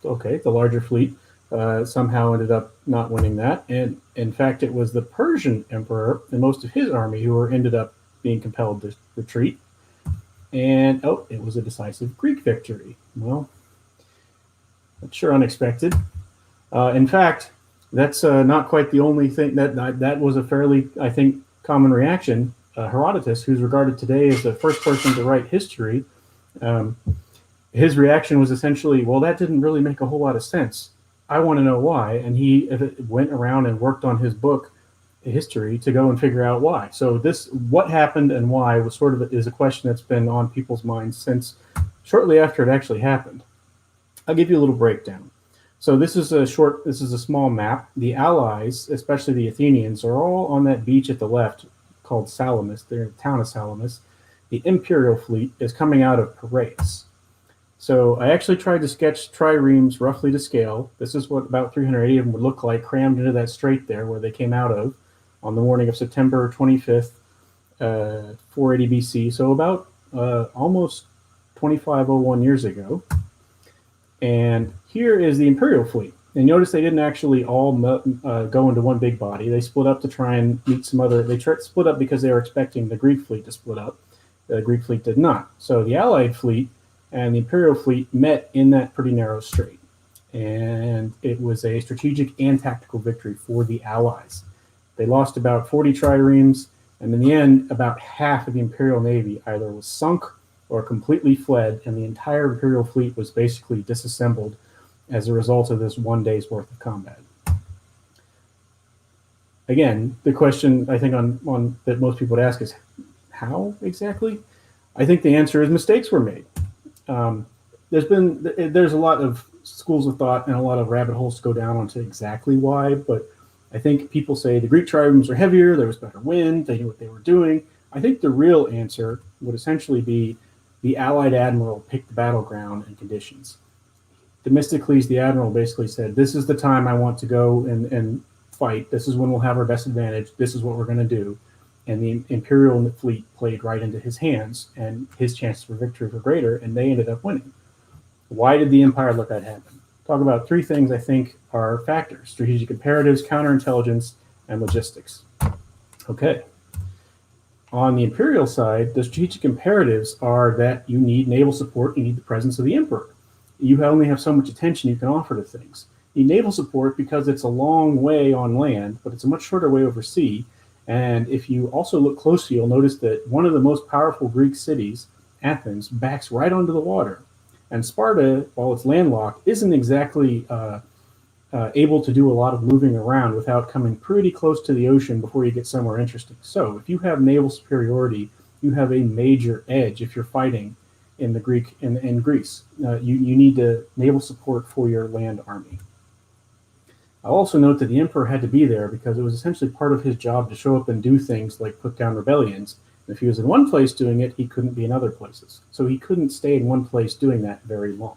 Okay, the larger fleet somehow ended up not winning that. And in fact, it was the Persian emperor and most of his army who ended up being compelled to retreat. And, it was a decisive Greek victory. Well, that's sure unexpected. In fact, that's not quite the only thing. That was a fairly, I think, common reaction. Herodotus, who's regarded today as the first person to write history, his reaction was essentially, well, that didn't really make a whole lot of sense. I want to know why. And he went around and worked on his book, history, to go and figure out why. So what happened and why was is a question that's been on people's minds since shortly after it actually happened. I'll give you a little breakdown. So this is a small map. The Allies, especially the Athenians, are all on that beach at the left called Salamis. They're in the town of Salamis. The Imperial fleet is coming out of Piraeus. So I actually tried to sketch triremes roughly to scale. This is what about 380 of them would look like, crammed into that strait there where they came out of on the morning of September 25th, 480 BC. So about almost 2501 years ago. And here is the Imperial fleet. And notice they didn't actually all go into one big body. They split up to try and meet some other. They split up because they were expecting the Greek fleet to split up. The Greek fleet did not. So the Allied fleet and the Imperial fleet met in that pretty narrow strait. And it was a strategic and tactical victory for the Allies. They lost about 40 triremes, and in the end, about half of the Imperial Navy either was sunk or completely fled, and the entire Imperial fleet was basically disassembled as a result of this one day's worth of combat. again, the question I think on that most people would ask is how exactly? I think the answer is mistakes were made. There's a lot of schools of thought and a lot of rabbit holes to go down onto exactly why, but I think people say the Greek triremes were heavier, there was better wind, they knew what they were doing. I think the real answer would essentially be the Allied admiral picked the battleground and conditions. Themistocles, the admiral, basically said, this is the time I want to go and fight. This is when we'll have our best advantage. This is what we're going to do. And the Imperial fleet played right into his hands, and his chances for victory were greater, and they ended up winning. Why did the Empire let that happen? Talk about three things I think are factors: strategic imperatives, counterintelligence, and logistics. Okay. On the Imperial side, the strategic imperatives are that you need naval support, you need the presence of the Emperor. You only have so much attention you can offer to things. You need naval support because it's a long way on land, but it's a much shorter way over sea. And if you also look closely, you'll notice that one of the most powerful Greek cities, Athens, backs right onto the water. And Sparta, while it's landlocked, isn't exactly able to do a lot of moving around without coming pretty close to the ocean before you get somewhere interesting. So if you have naval superiority, you have a major edge if you're fighting in the in Greece. You need the naval support for your land army. I'll also note that the emperor had to be there because it was essentially part of his job to show up and do things like put down rebellions. And if he was in one place doing it, he couldn't be in other places. So he couldn't stay in one place doing that very long.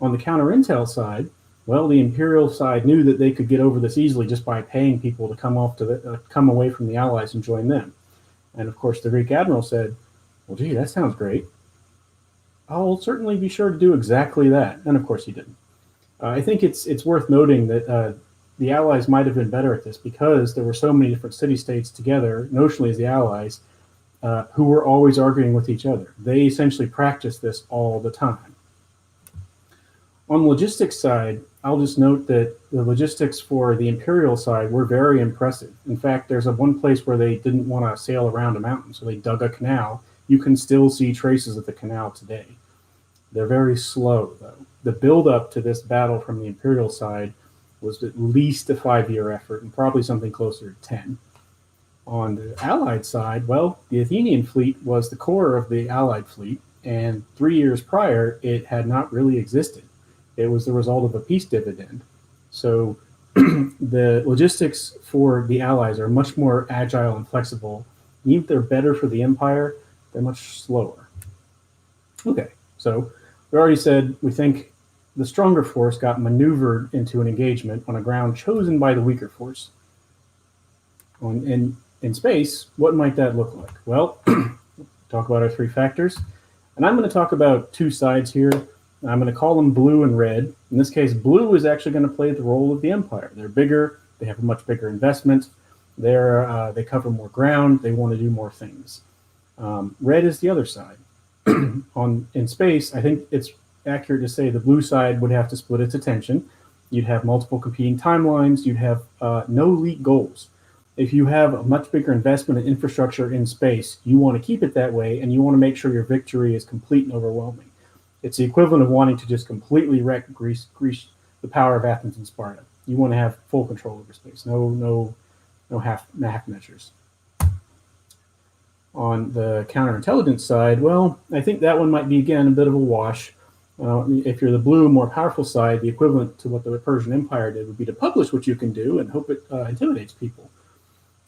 On the counter-intel side, well, the imperial side knew that they could get over this easily just by paying people to come away from the Allies and join them. And of course, the Greek admiral said, well, gee, that sounds great. I'll certainly be sure to do exactly that. And of course he didn't. I think it's worth noting that the Allies might have been better at this because there were so many different city-states together, notionally as the Allies, who were always arguing with each other. They essentially practiced this all the time. On the logistics side, I'll just note that the logistics for the Imperial side were very impressive. In fact, there's one place where they didn't want to sail around a mountain, so they dug a canal. You can still see traces of the canal today. They're very slow, though. The build-up to this battle from the Imperial side was at least a 5-year effort, and probably something closer to 10. On the Allied side, well, the Athenian fleet was the core of the Allied fleet, and 3 years prior, it had not really existed. It was the result of a peace dividend. So the logistics for the Allies are much more agile and flexible. Even if they're better for the Empire, they're much slower. Okay, so we already said we think the stronger force got maneuvered into an engagement on a ground chosen by the weaker force. In space, what might that look like? Well, talk about our three factors. And I'm going to talk about two sides here. I'm going to call them blue and red. In this case, blue is actually going to play the role of the Empire. They're bigger. They have a much bigger investment. They cover more ground. They want to do more things. Red is the other side. In space, I think it's accurate to say the blue side would have to split its attention. You'd have multiple competing timelines. You'd have no elite goals. If you have a much bigger investment in infrastructure in space, you want to keep it that way, and you want to make sure your victory is complete and overwhelming. It's the equivalent of wanting to just completely wreck Greece, the power of Athens and Sparta. You want to have full control over space. No half measures. On the counterintelligence side, well, I think that one might be, again, a bit of a wash. If you're the blue, more powerful side, the equivalent to what the Persian Empire did would be to publish what you can do and hope it intimidates people.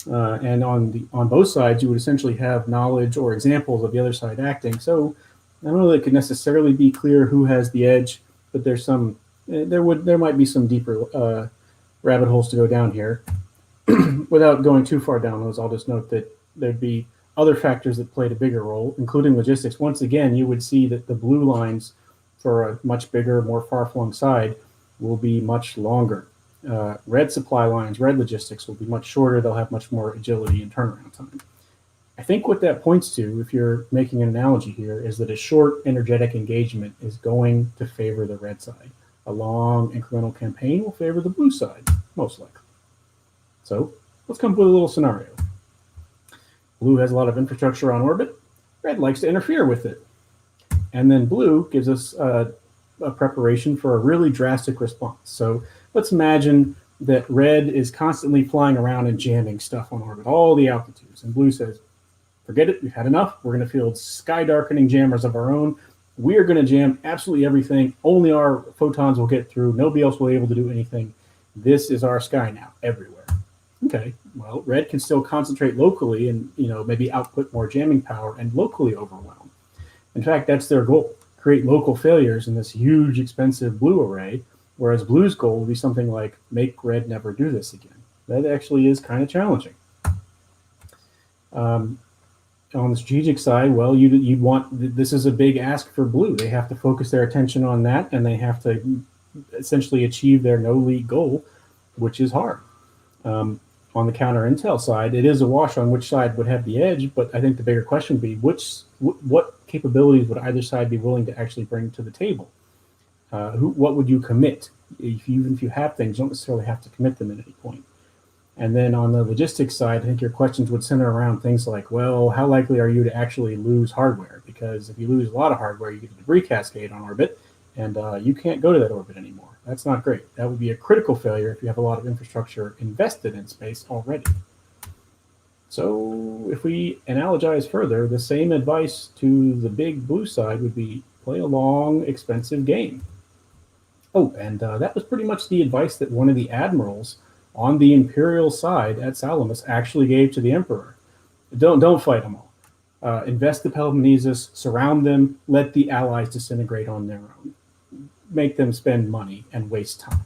And on both sides, you would essentially have knowledge or examples of the other side acting. So I don't know that it could necessarily be clear who has the edge, but there might be some deeper rabbit holes to go down here. Without going too far down those, I'll just note that there'd be other factors that played a bigger role, including logistics. Once again, you would see that the blue lines for a much bigger, more far-flung side will be much longer. Red supply lines, red logistics will be much shorter. They'll have much more agility and turnaround time. I think what that points to, if you're making an analogy here, is that a short, energetic engagement is going to favor the red side. A long, incremental campaign will favor the blue side, most likely. So let's come up with a little scenario. Blue has a lot of infrastructure on orbit. Red likes to interfere with it. And then blue gives us a preparation for a really drastic response. So let's imagine that red is constantly flying around and jamming stuff on orbit, all the altitudes. And blue says, forget it, we've had enough. We're going to field sky darkening jammers of our own. We are going to jam absolutely everything. Only our photons will get through. Nobody else will be able to do anything. This is our sky now, everywhere. Okay, well, red can still concentrate locally and, maybe output more jamming power and locally overwhelm. In fact, that's their goal. Create local failures in this huge, expensive blue array, whereas blue's goal would be something like make red never do this again. That actually is kind of challenging. On the strategic side, well, you'd want, this is a big ask for blue. They have to focus their attention on that, and they have to essentially achieve their no-lead goal, which is hard. On the counter intel side, it is a wash on which side would have the edge, but I think the bigger question would be what capabilities would either side be willing to actually bring to the table? What would you commit? Even if you have things, you don't necessarily have to commit them at any point. And then on the logistics side, I think your questions would center around things like, well, how likely are you to actually lose hardware? Because if you lose a lot of hardware, you get a debris cascade on orbit, and you can't go to that orbit anymore. That's not great. That would be a critical failure if you have a lot of infrastructure invested in space already. So if we analogize further, the same advice to the big blue side would be play a long, expensive game. Oh, and that was pretty much the advice that one of the admirals on the Imperial side at Salamis actually gave to the Emperor. Don't fight them all. Invest the Peloponnesus, surround them, let the allies disintegrate on their own. Make them spend money and waste time.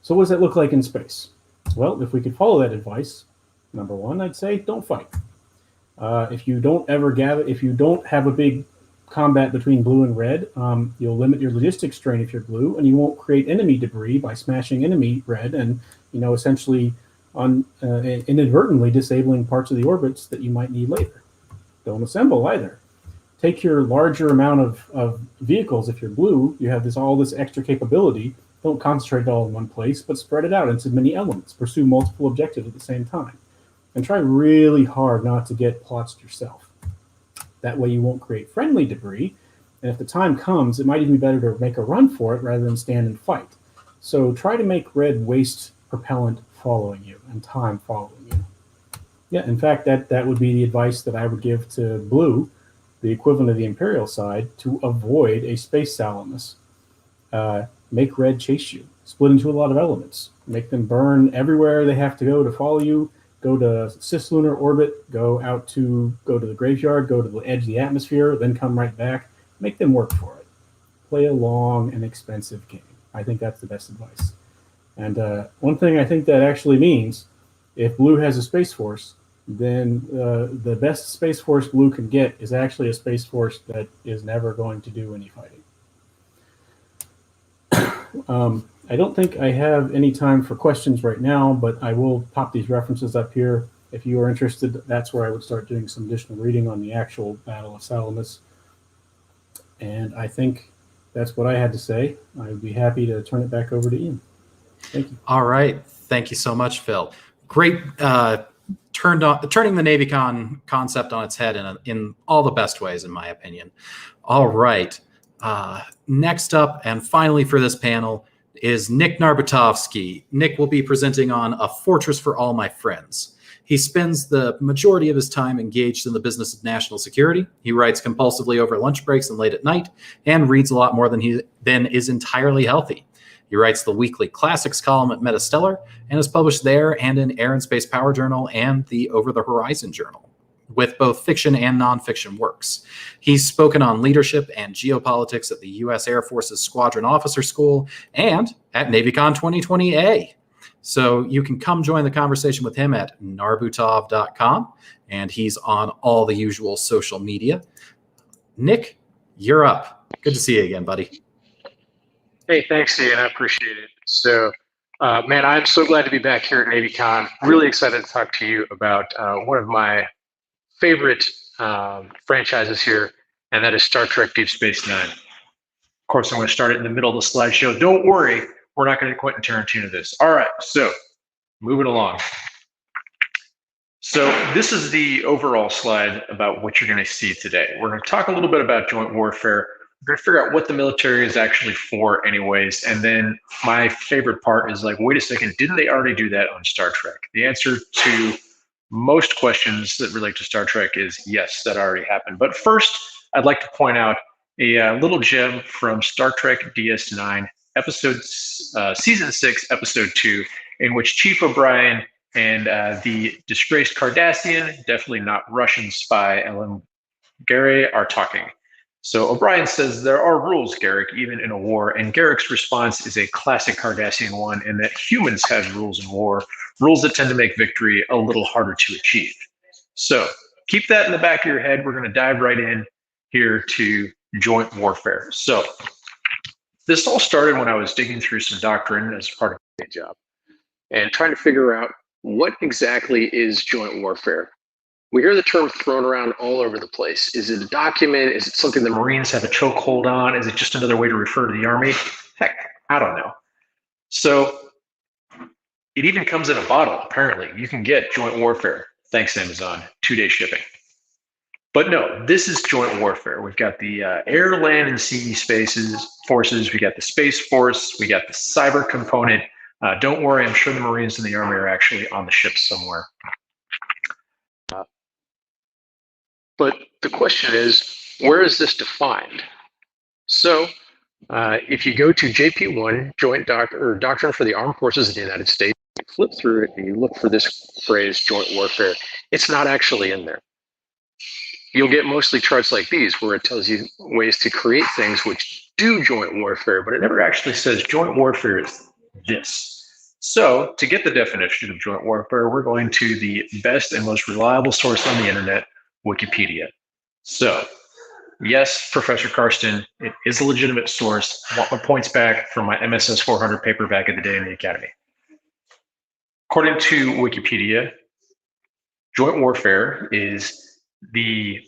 So what does that look like in space? Well, if we could follow that advice, number one, I'd say don't fight. If you don't have a big combat between blue and red, you'll limit your logistics strain if you're blue, and you won't create enemy debris by smashing enemy red and essentially inadvertently disabling parts of the orbits that you might need later. Don't assemble either. Take your larger amount of vehicles. If you're blue, you have all this extra capability. Don't concentrate it all in one place, but spread it out into many elements. Pursue multiple objectives at the same time. And try really hard not to get plotzed yourself. That way you won't create friendly debris. And if the time comes, it might even be better to make a run for it rather than stand and fight. So try to make red waste propellant following you and time following you. Yeah, in fact, that would be the advice that I would give to blue, the equivalent of the Imperial side, to avoid a space Salamis. Make red chase you. Split into a lot of elements. Make them burn everywhere they have to go to follow you. Go to cislunar orbit. Go to the graveyard. Go to the edge of the atmosphere. Then come right back. Make them work for it. Play a long and expensive game. I think that's the best advice. And one thing I think that actually means, if blue has a space force, then the best space force blue can get is actually a space force that is never going to do any fighting. I don't think I have any time for questions right now, but I will pop these references up here. If you are interested, that's where I would start doing some additional reading on the actual Battle of Salamis. And I think that's what I had to say. I would be happy to turn it back over to Ian. Thank you. All right. Thank you so much, Phil. Great. Turning the NavyCon concept on its head in all the best ways, in my opinion. All right. Next up, and finally for this panel, is Nick Narbotovsky. Nick will be presenting on A Fortress for All My Friends. He spends the majority of his time engaged in the business of national security. He writes compulsively over lunch breaks and late at night, and reads a lot more than is entirely healthy. He writes the weekly classics column at Metastellar and is published there and in Air and Space Power Journal and the Over the Horizon Journal, with both fiction and nonfiction works. He's spoken on leadership and geopolitics at the U.S. Air Force's Squadron Officer School and at NavyCon 2020A. So you can come join the conversation with him at narbutov.com, and he's on all the usual social media. Nick, you're up. Good to see you again, buddy. Hey, thanks, Ian. I appreciate it. So, man, I'm so glad to be back here at NavyCon. Really excited to talk to you about one of my favorite franchises here, and that is Star Trek Deep Space Nine. Of course, I'm going to start it in the middle of the slideshow. Don't worry, we're not going to Quentin Tarantino this. All right, so moving along. So this is the overall slide about what you're going to see today. We're going to talk a little bit about joint warfare. we're gonna figure out what the military is actually for anyways. And then my favorite part is like, wait a second, didn't they already do that on Star Trek? The answer to most questions that relate to Star Trek is yes, that already happened. But first, I'd like to point out a little gem from Star Trek DS9, season 6, episode 2, in which Chief O'Brien and the disgraced Cardassian, definitely not Russian spy, Ellen Gary, are talking. So O'Brien says, there are rules, Garrick, even in a war. And Garrick's response is a classic Cardassian one, in that humans have rules in war, rules that tend to make victory a little harder to achieve. So keep that in the back of your head. We're going to dive right in here to joint warfare. So this all started when I was digging through some doctrine as part of my job and trying to figure out what exactly is joint warfare. We hear the term thrown around all over the place. Is it a document? Is it something the Marines have a chokehold on? Is it just another way to refer to the Army? Heck, I don't know. So it even comes in a bottle, apparently. You can get joint warfare. Thanks, Amazon. 2-day shipping. But no, this is joint warfare. We've got the air, land, and sea forces. We got the Space Force. We got the cyber component. Don't worry, I'm sure the Marines and the Army are actually on the ship somewhere. But the question is, where is this defined? So if you go to JP1, Doctrine for the Armed Forces of the United States, you flip through it and you look for this phrase, joint warfare, it's not actually in there. You'll get mostly charts like these where it tells you ways to create things which do joint warfare, but it never actually says joint warfare is this. So to get the definition of joint warfare, we're going to the best and most reliable source on the internet, Wikipedia. So yes, Professor Karsten, it is a legitimate source. I want my points back from my MSS 400 paper back in the day in the academy. According to Wikipedia, joint warfare is the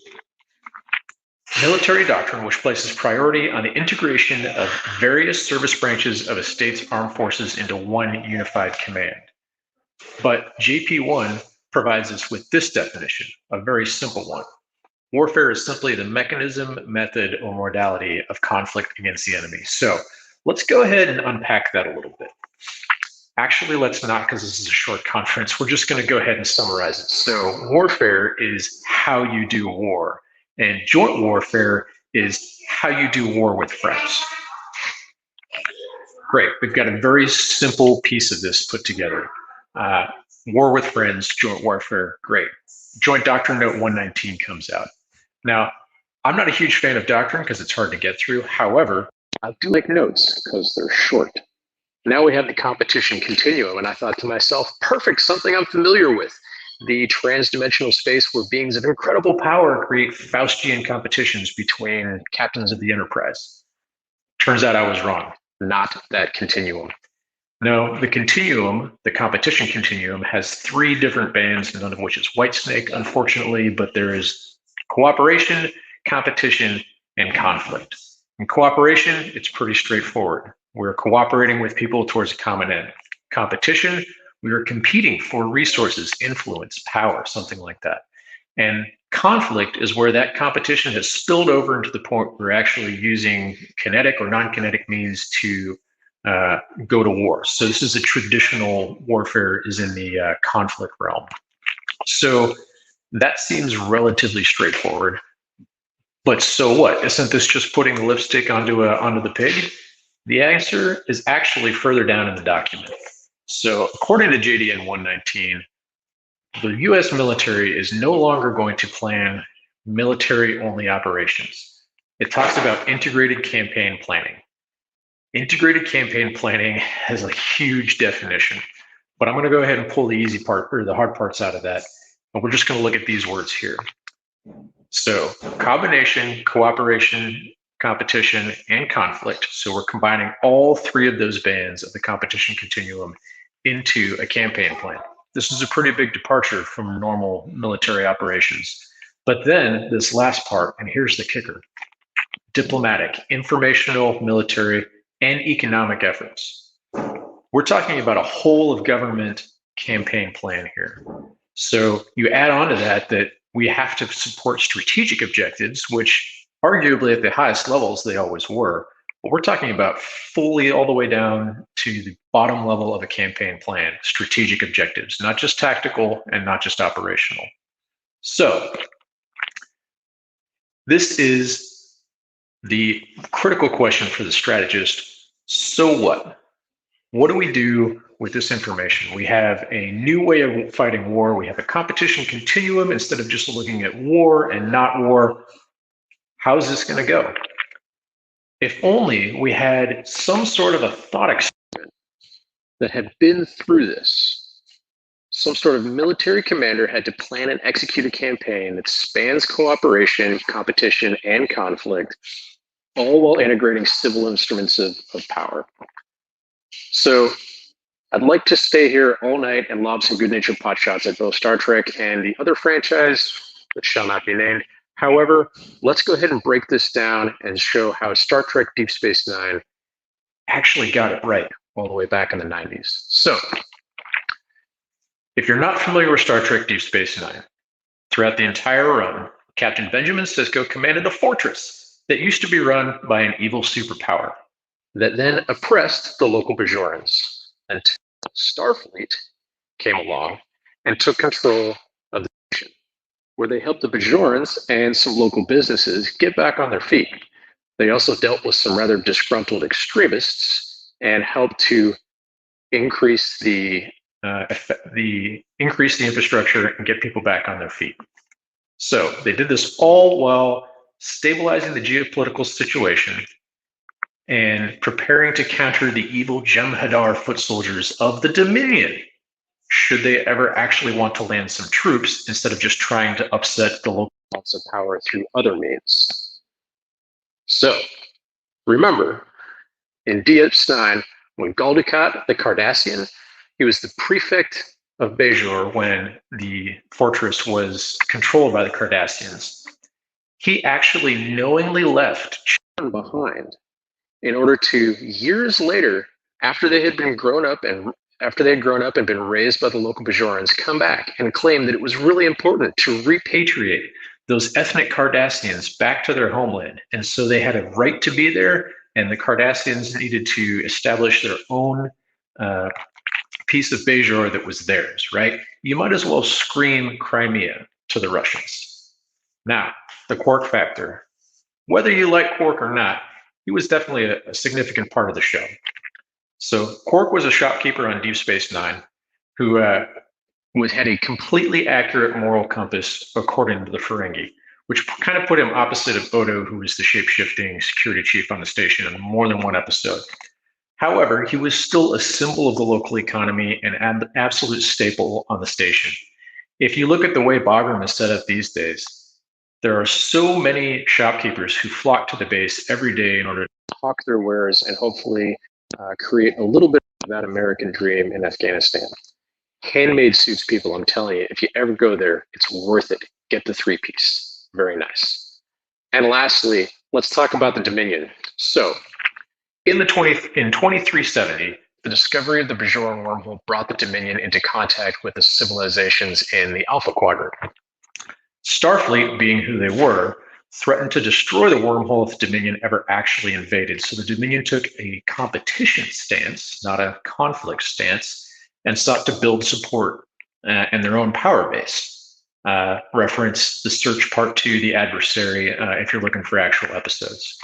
military doctrine which places priority on the integration of various service branches of a state's armed forces into one unified command. But JP1 provides us with this definition, a very simple one. Warfare is simply the mechanism, method, or modality of conflict against the enemy. So let's go ahead and unpack that a little bit. Actually, let's not, because this is a short conference. We're just going to go ahead and summarize it. So warfare is how you do war, and joint warfare is how you do war with friends. Great, we've got a very simple piece of this put together. War with friends, joint warfare, great. Joint Doctrine Note 119 comes out. Now, I'm not a huge fan of doctrine because it's hard to get through. However, I do like notes because they're short. Now we have the competition continuum, and I thought to myself, perfect, something I'm familiar with. The transdimensional space where beings of incredible power create Faustian competitions between captains of the Enterprise. Turns out I was wrong, not that continuum. No, the continuum, the competition continuum, has 3 different bands, none of which is Whitesnake, unfortunately, but there is cooperation, competition, and conflict. In cooperation, it's pretty straightforward. We're cooperating with people towards a common end. Competition, we are competing for resources, influence, power, something like that. And conflict is where that competition has spilled over into the point where we're actually using kinetic or non-kinetic means to go to war. So this is a traditional warfare is in the conflict realm. So that seems relatively straightforward. But so what? Isn't this just putting lipstick onto the pig? The answer is actually further down in the document. So according to JDN 119, the US military is no longer going to plan military-only operations. It talks about integrated campaign planning. Integrated campaign planning has a huge definition, but I'm going to go ahead and pull the easy part or the hard parts out of that. And we're just going to look at these words here. So combination, cooperation, competition, and conflict. So we're combining all 3 of those bands of the competition continuum into a campaign plan. This is a pretty big departure from normal military operations. But then this last part, and here's the kicker: diplomatic, informational, military, and economic efforts. We're talking about a whole of government campaign plan here. So you add on to that we have to support strategic objectives, which Arguably at the highest levels, they always were. But we're talking about fully all the way down to the bottom level of a campaign plan, strategic objectives, not just tactical and not just operational. So this is the critical question for the strategist. So what? What do we do with this information? We have a new way of fighting war. We have a competition continuum instead of just looking at war and not war. How's this going to go? If only we had some sort of a thought experiment that had been through this. Some sort of military commander had to plan and execute a campaign that spans cooperation, competition, and conflict, all while integrating civil instruments of power. So I'd like to stay here all night and lob some good-natured potshots at both Star Trek and the other franchise, which shall not be named. However, let's go ahead and break this down and show how Star Trek Deep Space Nine actually got it right all the way back in the 90s. So, if you're not familiar with Star Trek Deep Space Nine, throughout the entire run, Captain Benjamin Sisko commanded a fortress that used to be run by an evil superpower that then oppressed the local Bajorans until Starfleet came along and took control of the nation, where they helped the Bajorans and some local businesses get back on their feet. They also dealt with some rather disgruntled extremists and helped to increase the infrastructure and get people back on their feet. So they did this all while stabilizing the geopolitical situation and preparing to counter the evil Jem'Hadar foot soldiers of the Dominion, should they ever actually want to land some troops instead of just trying to upset the local balance of power through other means. So, remember, in DS9, when Gul Dukat, the Cardassian, he was the prefect of Bajor when the fortress was controlled by the Cardassians. He actually knowingly left Chan behind in order to, years later, after they had grown up and been raised by the local Bajorans, come back and claim that it was really important to repatriate those ethnic Cardassians back to their homeland. And so they had a right to be there, and the Cardassians needed to establish their own piece of Bajor that was theirs, right? You might as well scream Crimea to the Russians. Now, the Quark Factor. Whether you like Quark or not, he was definitely a significant part of the show. So Quark was a shopkeeper on Deep Space Nine who had a completely accurate moral compass according to the Ferengi, which kind of put him opposite of Odo, who was the shape-shifting security chief on the station in more than one episode. However, he was still a symbol of the local economy and an absolute staple on the station. If you look at the way Bagram is set up these days, there are so many shopkeepers who flock to the base every day in order to hawk their wares and hopefully create a little bit of that American dream in Afghanistan. Handmade suits, people, I'm telling you, if you ever go there, it's worth it. Get the three-piece. Very nice. And lastly, let's talk about the Dominion. So, in 2370, the discovery of the Bajoran wormhole brought the Dominion into contact with the civilizations in the Alpha Quadrant. Starfleet, being who they were, threatened to destroy the wormhole if the Dominion ever actually invaded. So the Dominion took a competition stance, not a conflict stance, and sought to build support and their own power base. Reference The Search Part 2, The Adversary, if you're looking for actual episodes.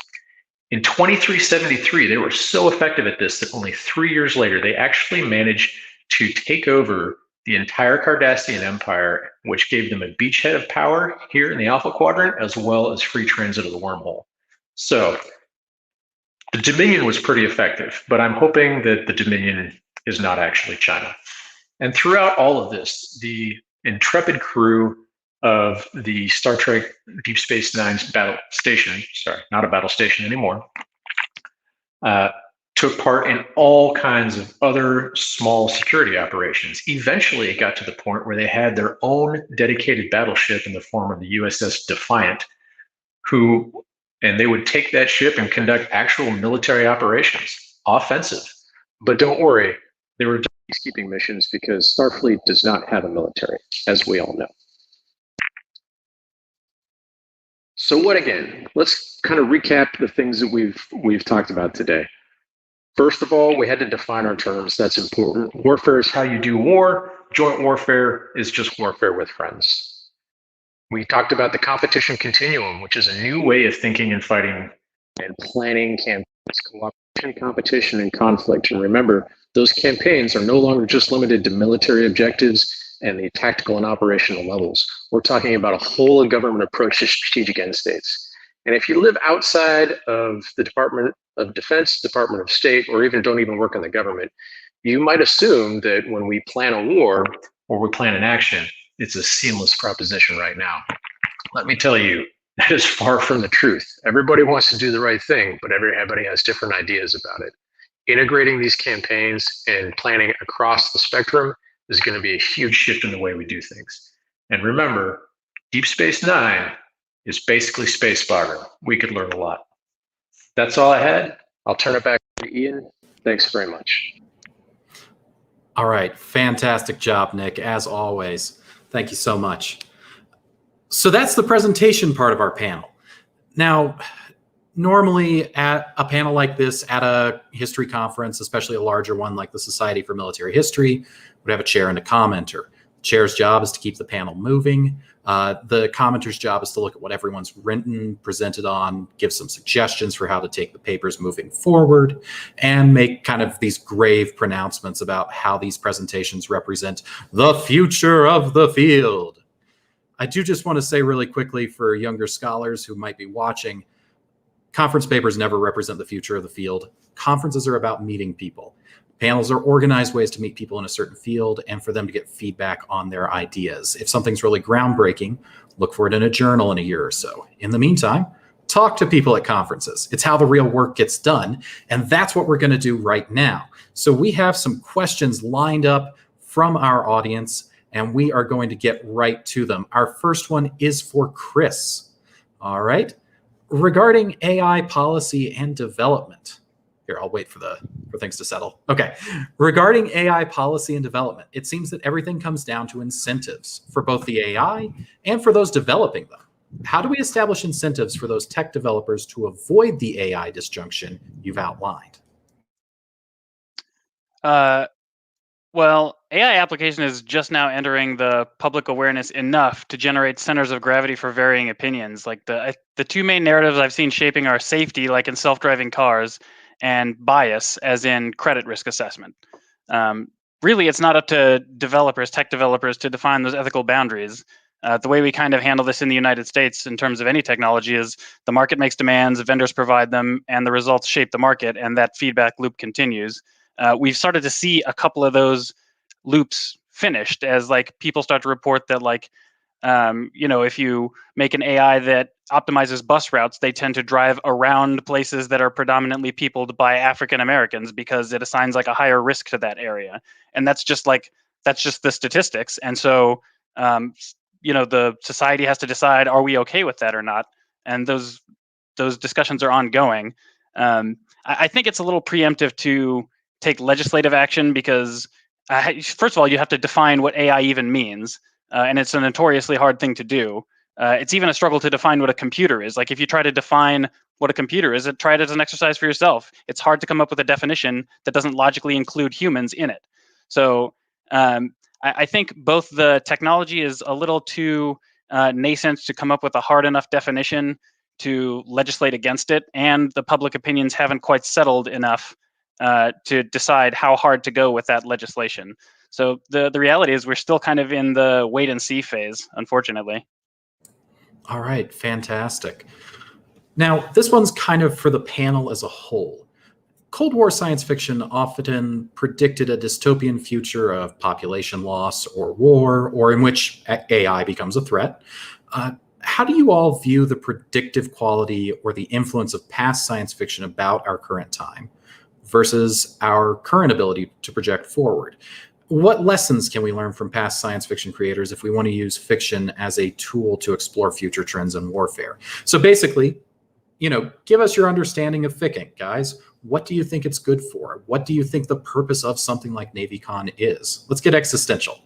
In 2373, they were so effective at this that only 3 years later, they actually managed to take over the entire Cardassian Empire, which gave them a beachhead of power here in the Alpha Quadrant, as well as free transit of the wormhole. So the Dominion was pretty effective, but I'm hoping that the Dominion is not actually China. And throughout all of this, the intrepid crew of the Star Trek Deep Space Nine's battle station, sorry, not a battle station anymore, took part in all kinds of other small security operations. Eventually, it got to the point where they had their own dedicated battleship in the form of the USS Defiant, and they would take that ship and conduct actual military operations, offensive. But don't worry, they were peacekeeping missions because Starfleet does not have a military, as we all know. So what again? Let's kind of recap the things that we've talked about today. First of all, we had to define our terms. That's important. Warfare is how you do war. Joint warfare is just warfare with friends. We talked about the competition continuum, which is a new way of thinking and fighting and planning campaigns, cooperation, competition, and conflict. And remember, those campaigns are no longer just limited to military objectives and the tactical and operational levels. We're talking about a whole of government approach to strategic end states. And if you live outside of the Department of Defense, Department of State, or even don't even work in the government, you might assume that when we plan a war Or we plan an action, it's a seamless proposition right now. Let me tell you, that is far from the truth. Everybody wants to do the right thing, but everybody has different ideas about it. Integrating these campaigns and planning across the spectrum is going to be a huge shift in the way we do things. and remember, Deep Space Nine is basically space fodder. We could learn a lot. That's all I had. I'll turn it back to Ian. Thanks very much. All right. Fantastic job, Nick, as always. Thank you so much. So that's the presentation part of our panel. Now, normally at a panel like this, at a history conference, especially a larger one like the Society for Military History, would have a chair and a commenter. The chair's job is to keep the panel moving. The commenter's job is to look at what everyone's written, presented on, give some suggestions for how to take the papers moving forward, and make kind of these grave pronouncements about how these presentations represent the future of the field. I do just want to say really quickly for younger scholars who might be watching, conference papers never represent the future of the field. Conferences are about meeting people. Panels are organized ways to meet people in a certain field and for them to get feedback on their ideas. If something's really groundbreaking, look for it in a journal in a year or so. In the meantime, talk to people at conferences. It's how the real work gets done, and that's what we're going to do right now. So we have some questions lined up from our audience, and we are going to get right to them. Our first one is for Chris. All right. Regarding AI policy and development. Here, I'll wait for things to settle. Okay. Regarding AI policy and development, it seems that everything comes down to incentives for both the AI and for those developing them. How do we establish incentives for those tech developers to avoid the AI disjunction you've outlined? Well, AI application is just now entering the public awareness enough to generate centers of gravity for varying opinions. Like the two main narratives I've seen shaping are safety, like in self-driving cars, and bias, as in credit risk assessment. Really, it's not up to developers, tech developers, to define those ethical boundaries. The way we kind of handle this in the United States in terms of any technology is the market makes demands, vendors provide them, and the results shape the market, and that feedback loop continues. We've started to see a couple of those loops finished as like people start to report that like, if you make an AI that optimizes bus routes, they tend to drive around places that are predominantly peopled by African Americans because it assigns like a higher risk to that area. And that's just the statistics. And so, the society has to decide, are we okay with that or not? And those discussions are ongoing. I think it's a little preemptive to take legislative action because, first of all, you have to define what AI even means. And it's a notoriously hard thing to do. It's even a struggle to define what a computer is. Like if you try to define what a computer is, try it as an exercise for yourself. It's hard to come up with a definition that doesn't logically include humans in it. So I think both the technology is a little too nascent to come up with a hard enough definition to legislate against it, and the public opinions haven't quite settled enough to decide how hard to go with that legislation. So the reality is we're still kind of in the wait and see phase, unfortunately. All right, fantastic. Now, this one's kind of for the panel as a whole. Cold War science fiction often predicted a dystopian future of population loss or war, or in which AI becomes a threat. How do you all view the predictive quality or the influence of past science fiction about our current time versus our current ability to project forward? What lessons can we learn from past science fiction creators if we want to use fiction as a tool to explore future trends in warfare? So basically, give us your understanding of ficking, guys. What do you think it's good for? What do you think the purpose of something like NavyCon is? Let's get existential.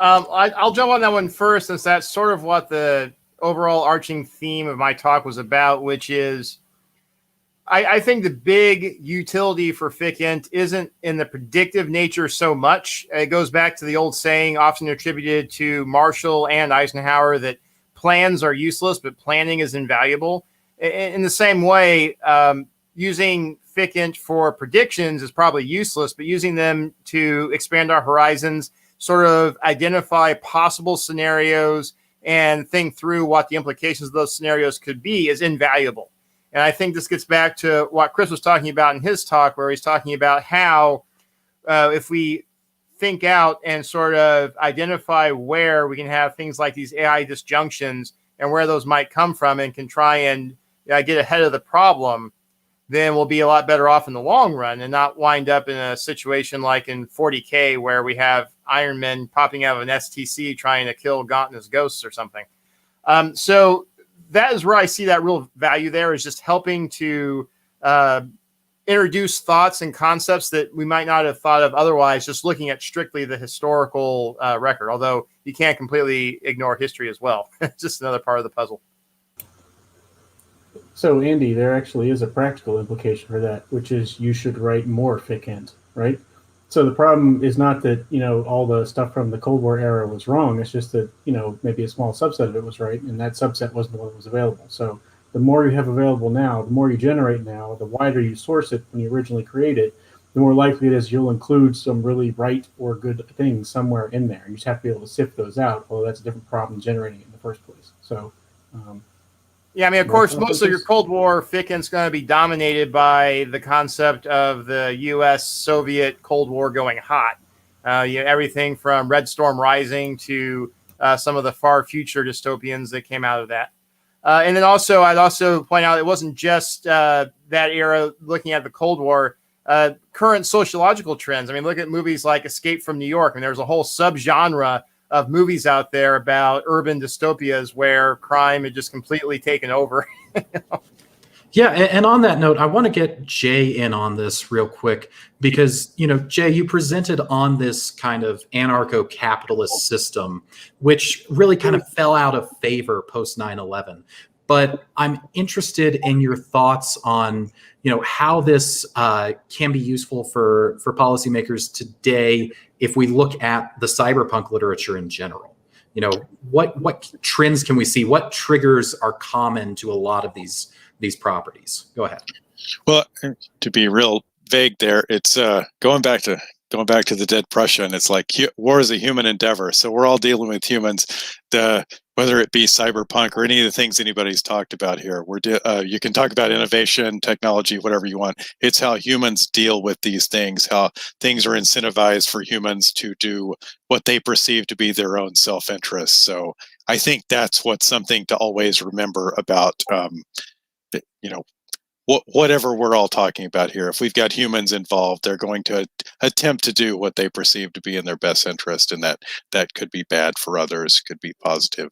I'll jump on that one first, since that's sort of what the overall arching theme of my talk was about, which is I think the big utility for FIC-int isn't in the predictive nature so much. It goes back to the old saying, often attributed to Marshall and Eisenhower, that plans are useless, but planning is invaluable. In the same way, using FIC-int for predictions is probably useless, but using them to expand our horizons, sort of identify possible scenarios and think through what the implications of those scenarios could be is invaluable. And I think this gets back to what Chris was talking about in his talk, where he's talking about how if we think out and sort of identify where we can have things like these AI disjunctions and where those might come from, and can try and get ahead of the problem, then we'll be a lot better off in the long run, and not wind up in a situation like in 40K where we have Iron Men popping out of an STC trying to kill Gaunt and his ghosts or something. So that is where I see that real value there, is just helping to introduce thoughts and concepts that we might not have thought of otherwise, just looking at strictly the historical record, although you can't completely ignore history as well. It's just another part of the puzzle. So, Andy, there actually is a practical implication for that, which is you should write more FIC-int, right? So the problem is not that, all the stuff from the Cold War era was wrong. It's just that, maybe a small subset of it was right, and that subset wasn't the one that was available. So the more you have available now, the more you generate now, the wider you source it when you originally create it, the more likely it is you'll include some really right or good things somewhere in there. You just have to be able to sift those out, although that's a different problem than generating it in the first place. So, yeah, I mean, of course, most of your Cold War FIC-int's going to be dominated by the concept of the U.S.-Soviet Cold War going hot. Everything from Red Storm Rising to some of the far future dystopians that came out of that. And then also, I'd also point out, it wasn't just that era looking at the Cold War. Current sociological trends. I mean, look at movies like Escape from New York. I mean, there's a whole subgenre of movies out there about urban dystopias where crime had just completely taken over. Yeah, and on that note, I want to get Jay in on this real quick, because, Jay, you presented on this kind of anarcho-capitalist system, which really kind of fell out of favor post 9/11. But I'm interested in your thoughts on, how this can be useful for policymakers today if we look at the cyberpunk literature in general. What trends can we see? What triggers are common to a lot of these properties? Go ahead. Well, to be real vague there, it's going back to the dead Prussian. It's like war is a human endeavor, so we're all dealing with humans. Whether it be cyberpunk or any of the things anybody's talked about here, you can talk about innovation, technology, whatever you want. It's how humans deal with these things, how things are incentivized for humans to do what they perceive to be their own self-interest. So I think that's something to always remember about, whatever we're all talking about here. If we've got humans involved, they're going to attempt to do what they perceive to be in their best interest, and that could be bad for others, could be positive.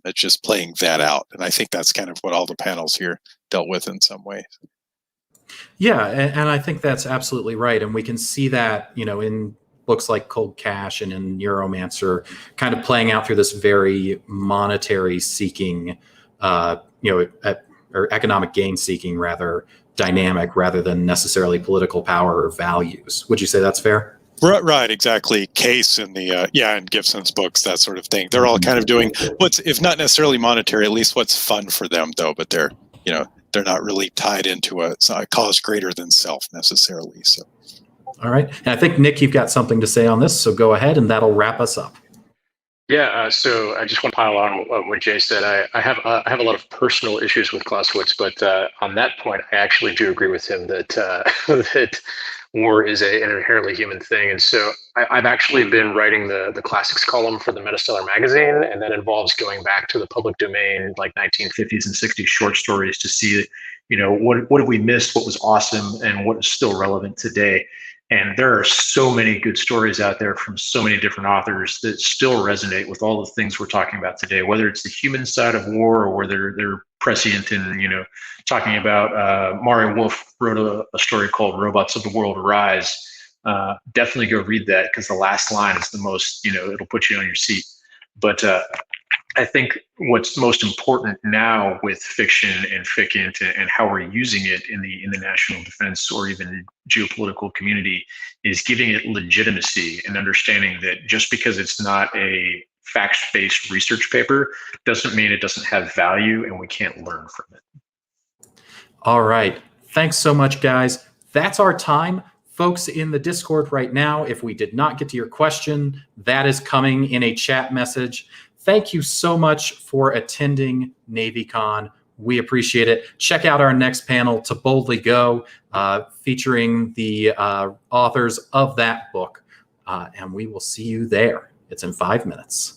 It's just playing that out, and I think that's kind of what all the panels here dealt with in some way. Yeah, and I think that's absolutely right, and we can see that, in books like Cold Cash and in Neuromancer, kind of playing out through this very monetary seeking, or economic gain seeking rather, dynamic rather than necessarily political power or values. Would you say that's fair? Right, exactly. Case and and Gibson's books, that sort of thing. They're all kind of doing what's, if not necessarily monetary, at least what's fun for them, though. But they're not really tied into a cause greater than self necessarily. So, all right. And I think, Nick, you've got something to say on this, so go ahead, and that'll wrap us up. Yeah, so I just want to pile on what Jay said. I have a lot of personal issues with Clausewitz, but on that point, I actually do agree with him that that war is an inherently human thing. And so I've actually been writing the classics column for the Metastellar magazine, and that involves going back to the public domain, like 1950s and 60s short stories, to see, what have we missed, what was awesome, and what is still relevant today. And there are so many good stories out there from so many different authors that still resonate with all the things we're talking about today, whether it's the human side of war or whether they're prescient and, talking about Mari Wolf wrote a story called Robots of the World Arise. definitely go read that, because the last line is the most, it'll put you on your seat. But I think what's most important now with fiction and ficant and how we're using it in the national defense or even geopolitical community is giving it legitimacy and understanding that just because it's not a fact-based research paper doesn't mean it doesn't have value and we can't learn from it. All right. Thanks so much, guys. That's our time. Folks in the Discord right now, if we did not get to your question, that is coming in a chat message. Thank you so much for attending NavyCon. We appreciate it. Check out our next panel, To Boldly Go, featuring the authors of that book. And we will see you there. It's in 5 minutes.